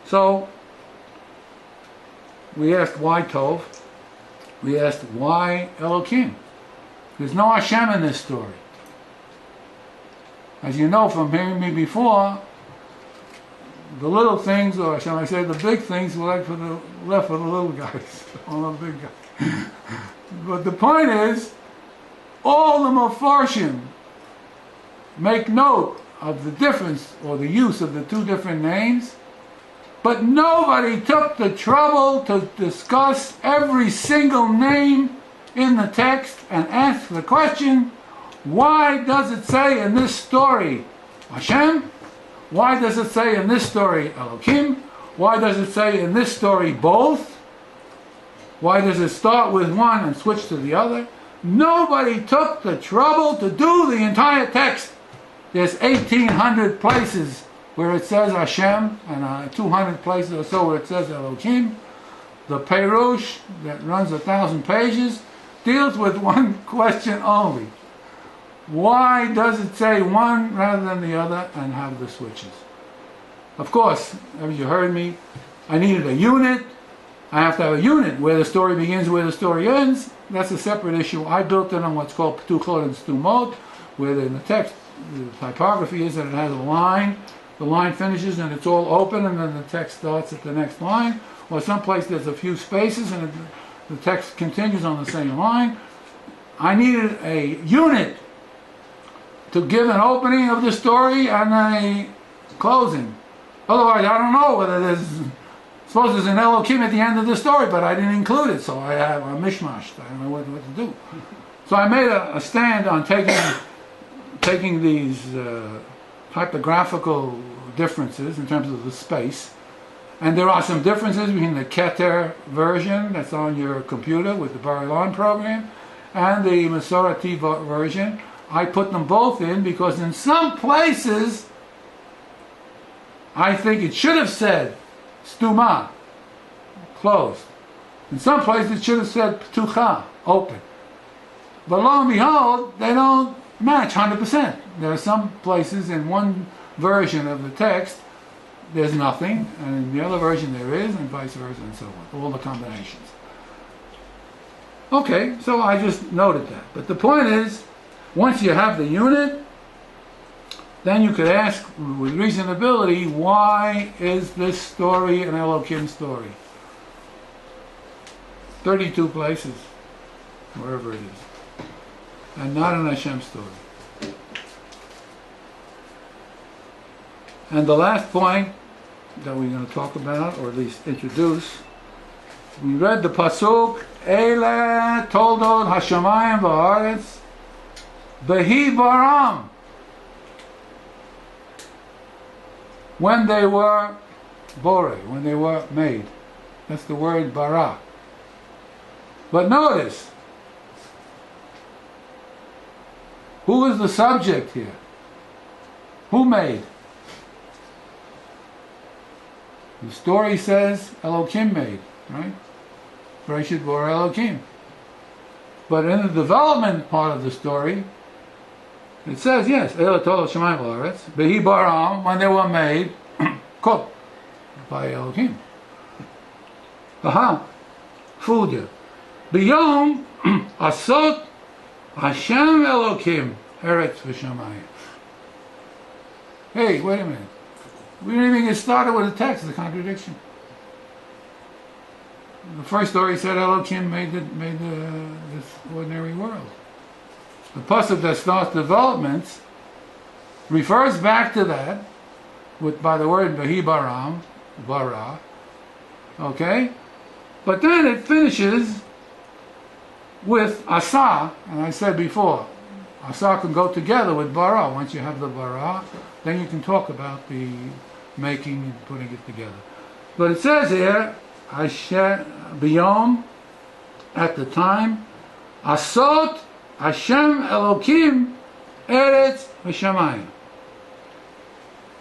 So, we asked why Tov? We asked why Elokim? There's no Hashem in this story. As you know from hearing me before, the little things, or shall I say the big things, were left for the little guys, all the big guys. But the point is, all the Mefarshim make note of the difference or the use of the two different names, but nobody took the trouble to discuss every single name in the text and ask the question, why does it say in this story Hashem? Why does it say in this story Elokim? Why does it say in this story both? Why does it start with one and switch to the other? Nobody took the trouble to do the entire text. There's 1,800 places where it says Hashem, and 200 places or so where it says Elohim. The Perush, that runs 1,000 pages, deals with one question only. Why does it say one rather than the other and have the switches? Of course, as you heard me, I needed a unit. I have to have a unit where the story begins, where the story ends. That's a separate issue. I built it on what's called Ptuchot and Stumot, where in the text, the typography is that it has a line. The line finishes and it's all open, and then the text starts at the next line. Or someplace there's a few spaces and the text continues on the same line. I needed a unit to give an opening of the story and a closing. Otherwise, I don't know whether there's... Suppose there's an Elohim at the end of the story, but I didn't include it, so I have a mishmash. I don't know what to do. So I made a stand on taking these typographical differences in terms of the space. And there are some differences between the Keter version that's on your computer with the Bar-Ilan program and the Masorati version. I put them both in because in some places I think it should have said Stuma, closed. In some places it should have said Ptucha, open. But lo and behold, they don't match 100%. There are some places in one version of the text there's nothing, and in the other version there is, and vice versa, and so on. All the combinations. Okay, so I just noted that. But the point is, once you have the unit, then you could ask with reasonability, why is this story an Elohim story? 32 places, wherever it is, and not an Hashem story. And the last point that we're going to talk about, or at least introduce, we read the pasuk, Eile toldot hashamayim v'haaretz behi baram. When they were bore, when they were made. That's the word bara. But notice, who is the subject here? Who made? The story says Elohim made, right? Bereshit bara Elohim. But in the development part of the story, it says, yes, Eila Tolot Shemayim V'Haaretz, Behi Baram, when they were made, cooked by Elohim. Aha, food. Biyom Asot Hashem Elohim Eretz V'Shamayim. Hey, wait a minute. We didn't even get started with the text, the contradiction. The first story said Elohim made this ordinary world. The pasuk that starts developments refers back to that by the word Behi Baram, bara. Okay? But then it finishes with Asa, and I said before, Asa can go together with bara. Once you have the bara, then you can talk about the making and putting it together. But it says here, Biyom, at the time, Asot Hashem Elohim Eretz V'Shamayim.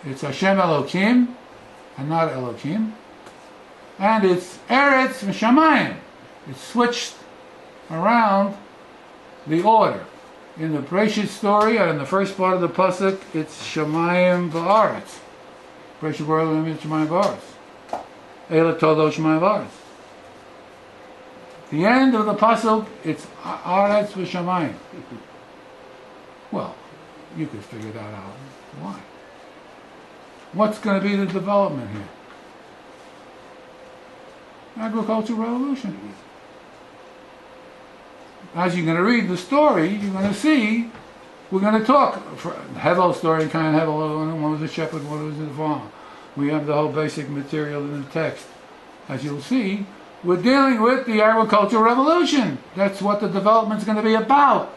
It's Hashem Elohim and not Elohim. And it's Eretz V'Shamayim. It's switched around the order. In the Bereshit story, and in the first part of the pasuk, it's Shamayim V'Aretz. Bereshit bara Elohim Shamayim V'Aretz. Eila Tolot Shamayim V'Aretz. The end of the pasuk, it's Aretz V'Shamayim. Well, you could figure that out. Why? What's going to be the development here? Agricultural revolution. As you're going to read the story, you're going to see, we're going to talk, Hevel story, kind of Hevel, one was a shepherd, one was a farmer. We have the whole basic material in the text. As you'll see, we're dealing with the agricultural revolution. That's what the development's going to be about.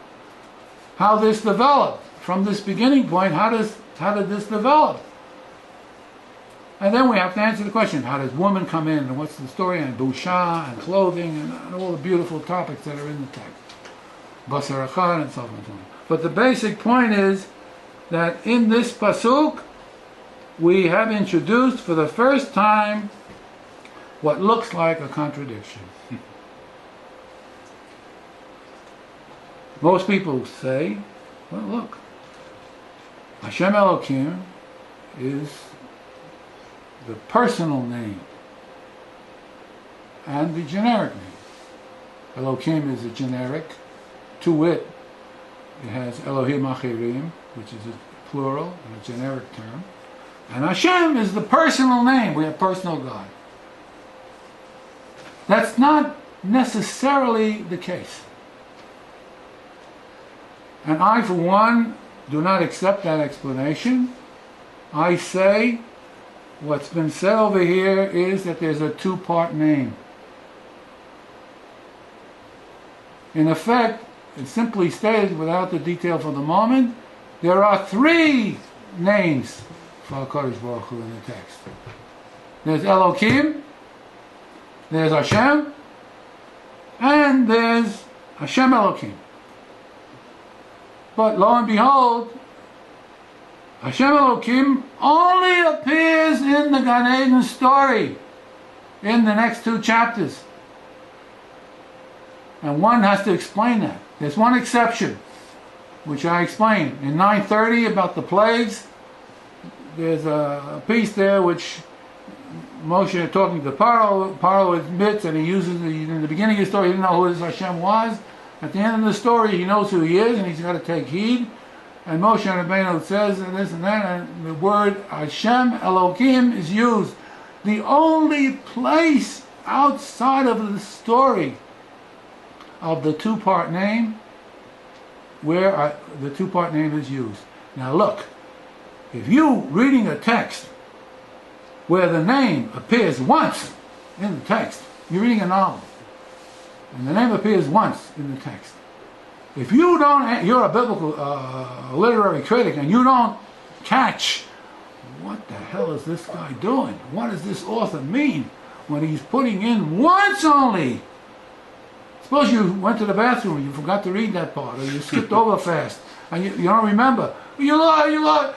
How this developed. From this beginning point, how did this develop? And then we have to answer the question, how does woman come in, and what's the story, and busha, and clothing, and all the beautiful topics that are in the text. Basar achar, and so on and so on. But the basic point is that in this pasuk, we have introduced for the first time what looks like a contradiction. Most people say, well, look, Hashem Elokim is the personal name and the generic name. Elokim is a generic, to wit, it has Elohim Achirim, which is a plural and a generic term. And Hashem is the personal name. We have personal God. That's not necessarily the case. And I, for one, do not accept that explanation. I say what's been said over here is that there's a two-part name. In effect, it's simply stated without the detail for the moment, there are three names for HaKadosh Baruch Hu in the text. There's Elokim, there's Hashem, and there's Hashem Elokim. But lo and behold, Hashem Elokim only appears in the Gan Eden story in the next two chapters. And one has to explain that. There's one exception, which I explained. In 9:30 about the plagues, there's a piece there which Moshe talking to Paro admits that he uses, in the beginning of the story he didn't know who this Hashem was. At the end of the story he knows who he is and he's got to take heed. And Moshe Rabbeinu says and this and that, and the word Hashem Elokim is used. The only place outside of the story of the two-part name where the two-part name is used. Now look, if you reading a text where the name appears once in the text, you're reading a novel, and the name appears once in the text. If you don't, you're a biblical literary critic, and you don't catch what the hell is this guy doing? What does this author mean when he's putting in once only? Suppose you went to the bathroom and you forgot to read that part, or you skipped over fast, and you don't remember. You lie.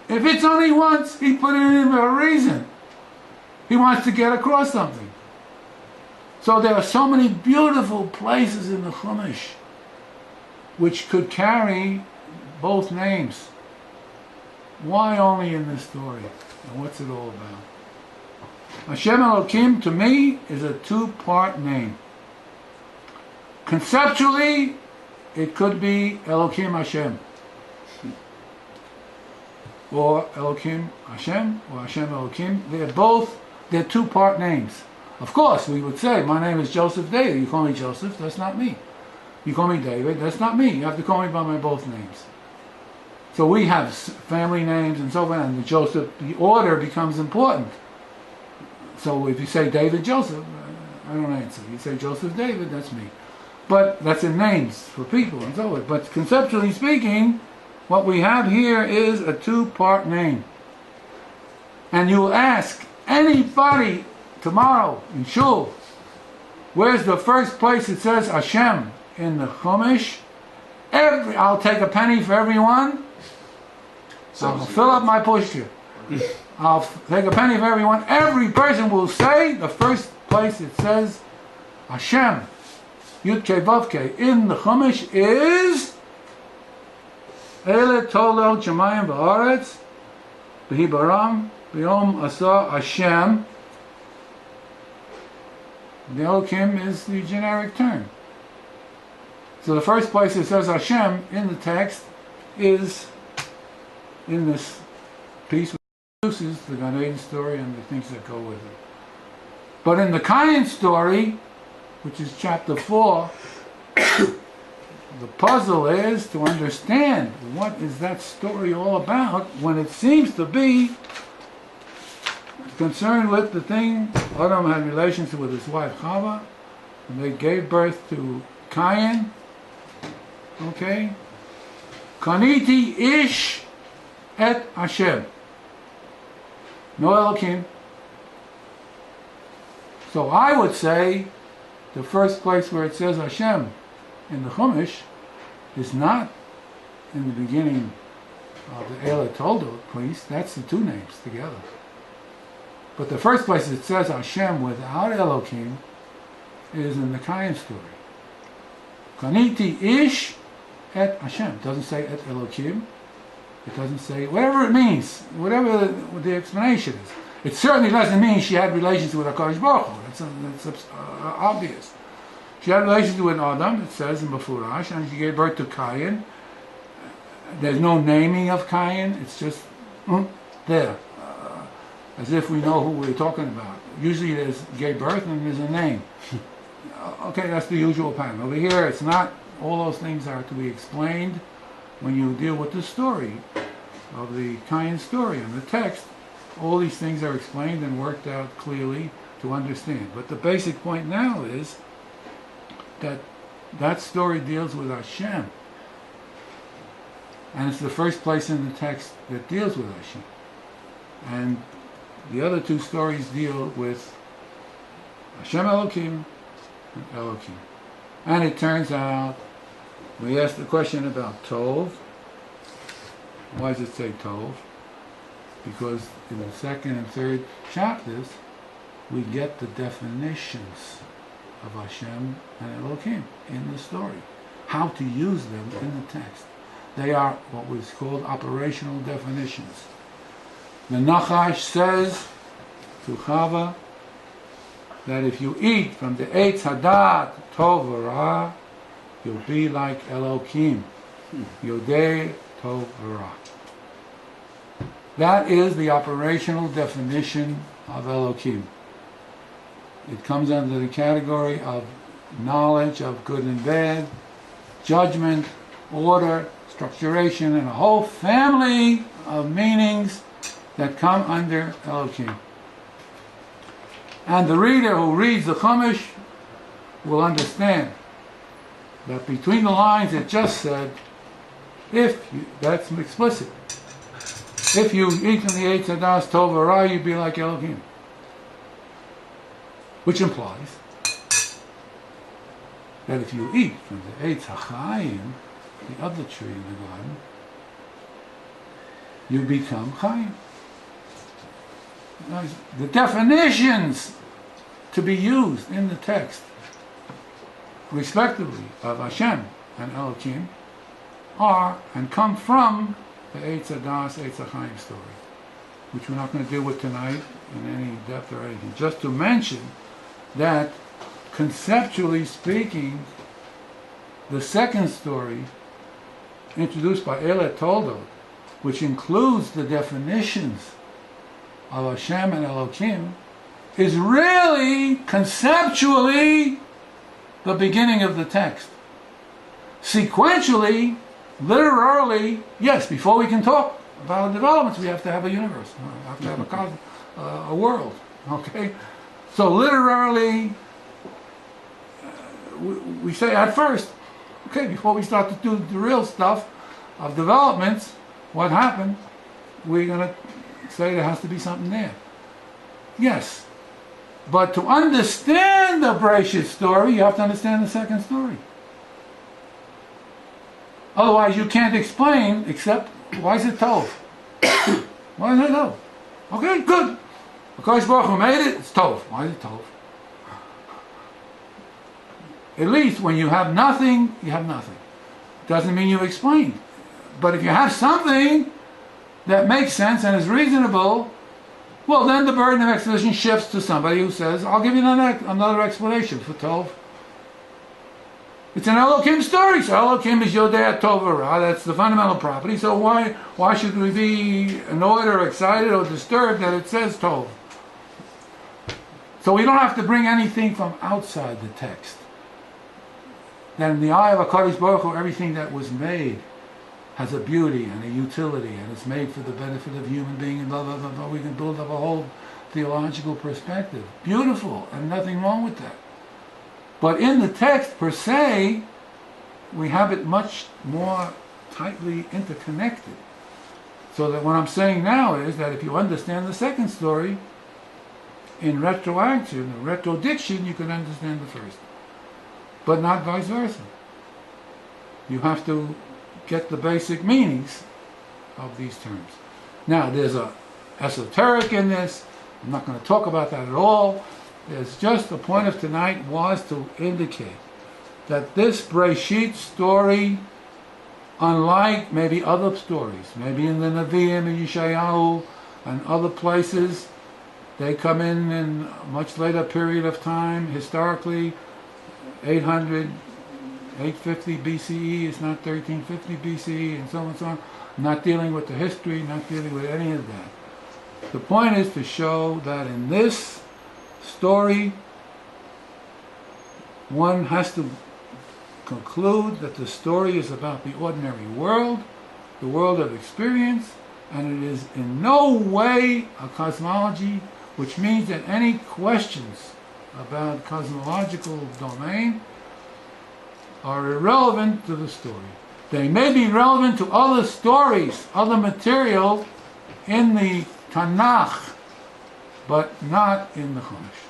If it's only once, he put it in for a reason. He wants to get across something. So there are so many beautiful places in the Chumash which could carry both names. Why only in this story? And what's it all about? Hashem Elokim, to me, is a two-part name. Conceptually, it could be Elokim Hashem, or Elokim Hashem, or Hashem Elokim. They're two-part names. Of course, we would say, my name is Joseph David. You call me Joseph, that's not me. You call me David, that's not me. You have to call me by my both names. So we have family names and so on, and the order becomes important. So if you say David Joseph, I don't answer. You say Joseph David, that's me. But that's in names for people and so on. But conceptually speaking, what we have here is a two-part name. And you'll ask anybody tomorrow in Shul, where's the first place it says Hashem in the Chumash? I'll take a penny for everyone. I'll fill up my pushchair. I'll take a penny for everyone. Every person will say the first place it says Hashem, Yud Kei Vav Kei, in the Chumash is Ele Tolel Shemayim V'Aretz B'Hibaram B'Yom Asa Hashem. The Elokim is the generic term. So the first place it says Hashem in the text is in this piece which introduces the Gan Eden story and the things that go with it. But in the Kayin story, which is chapter 4, the puzzle is to understand what is that story all about when it seems to be concerned with the thing Adam had relations with his wife Chava, and they gave birth to Kayin. Okay? Kaniti ish et Hashem. No Elohim. So I would say the first place where it says Hashem in the Chumash is not in the beginning of the Eila Toldo, please. That's the two names together. But the first place it says Hashem without Elohim is in the Kayin story. Kaniti ish et Hashem. It doesn't say et Elohim. It doesn't say, whatever it means, whatever the explanation is. It certainly doesn't mean she had relations with HaKadosh Baruch Hu. That's obvious. She had relations with Adam, it says in Befurash, and she gave birth to Cain. There's no naming of Cain, it's just there. As if we know who we're talking about. Usually there's gave birth and there's a name. Okay, that's the usual pattern. Over here, it's not. All those things are to be explained when you deal with the story of the Cain story and the text. All these things are explained and worked out clearly to understand. But the basic point now is that that story deals with Hashem. And it's the first place in the text that deals with Hashem. And the other two stories deal with Hashem Elohim and Elohim. And it turns out, we asked the question about Tov. Why does it say Tov? Because in the second and third chapters, we get the definitions of Hashem and Elohim in the story. How to use them in the text. They are what was called operational definitions. The Nachash says to Chava that if you eat from the Eitz Hadat Tov V'Ra, you'll be like Elohim. Yodei Tov V'Ra. That is the operational definition of Elohim. It comes under the category of knowledge of good and bad, judgment, order, structuration, and a whole family of meanings that come under Elohim. And the reader who reads the Chumash will understand that between the lines it just said, that's explicit. If you eat from the Eitz Hadas Tov V'Ra, you'd be like Elohim. Which implies that if you eat from the Eitz HaChaim, the other tree in the garden, you become Chaim. The definitions to be used in the text, respectively, of Hashem and Elohim, are and come from the Eitz Hadas, Eitz HaChaim story, which we're not going to deal with tonight in any depth or anything. Just to mention that, conceptually speaking, the second story, introduced by Eila Toldot, which includes the definitions of Hashem and Elohim, is really, conceptually, the beginning of the text. Sequentially, literally, yes, before we can talk about developments, we have to have a universe. We have to have a world. Okay? So literally, we say at first, okay, before we start to do the real stuff of developments, what happened, we're going to say there has to be something there. Yes. But to understand the Bereshit story, you have to understand the second story. Otherwise, you can't explain, except, why is it Tov? Why is it Tov? Okay, good. Because Baruch Hu made it, it's Tov. Why is it Tov? At least when you have nothing, you have nothing. Doesn't mean you explain. But if you have something that makes sense and is reasonable, well, then the burden of exposition shifts to somebody who says, I'll give you another explanation for Tov. It's an Elohim story, so Elohim is Yodei Tov V'Ra, that's the fundamental property, so why should we be annoyed or excited or disturbed that it says Tov? So we don't have to bring anything from outside the text. That in the eye of HaKadosh Baruch Hu, everything that was made has a beauty and a utility, and it's made for the benefit of human being, and blah, blah, blah, blah. We can build up a whole theological perspective. Beautiful, and nothing wrong with that. But in the text per se, we have it much more tightly interconnected. So that what I'm saying now is that if you understand the second story, in retroaction, or retrodiction, you can understand the first. But not vice versa. You have to get the basic meanings of these terms. Now, there's a esoteric in this. I'm not going to talk about that at all. There's just the point of tonight was to indicate that this Breshit story, unlike maybe other stories, maybe in the Nevi'im and Yeshayahu and other places, they come in a much later period of time, historically, 800, 850 BCE, it's not 1350 BCE, and so on and so on. Not dealing with the history, not dealing with any of that. The point is to show that in this story, one has to conclude that the story is about the ordinary world, the world of experience, and it is in no way a cosmology, which means that any questions about cosmological domain are irrelevant to the story. They may be relevant to other stories, other material in the Tanakh, but not in the Chumash.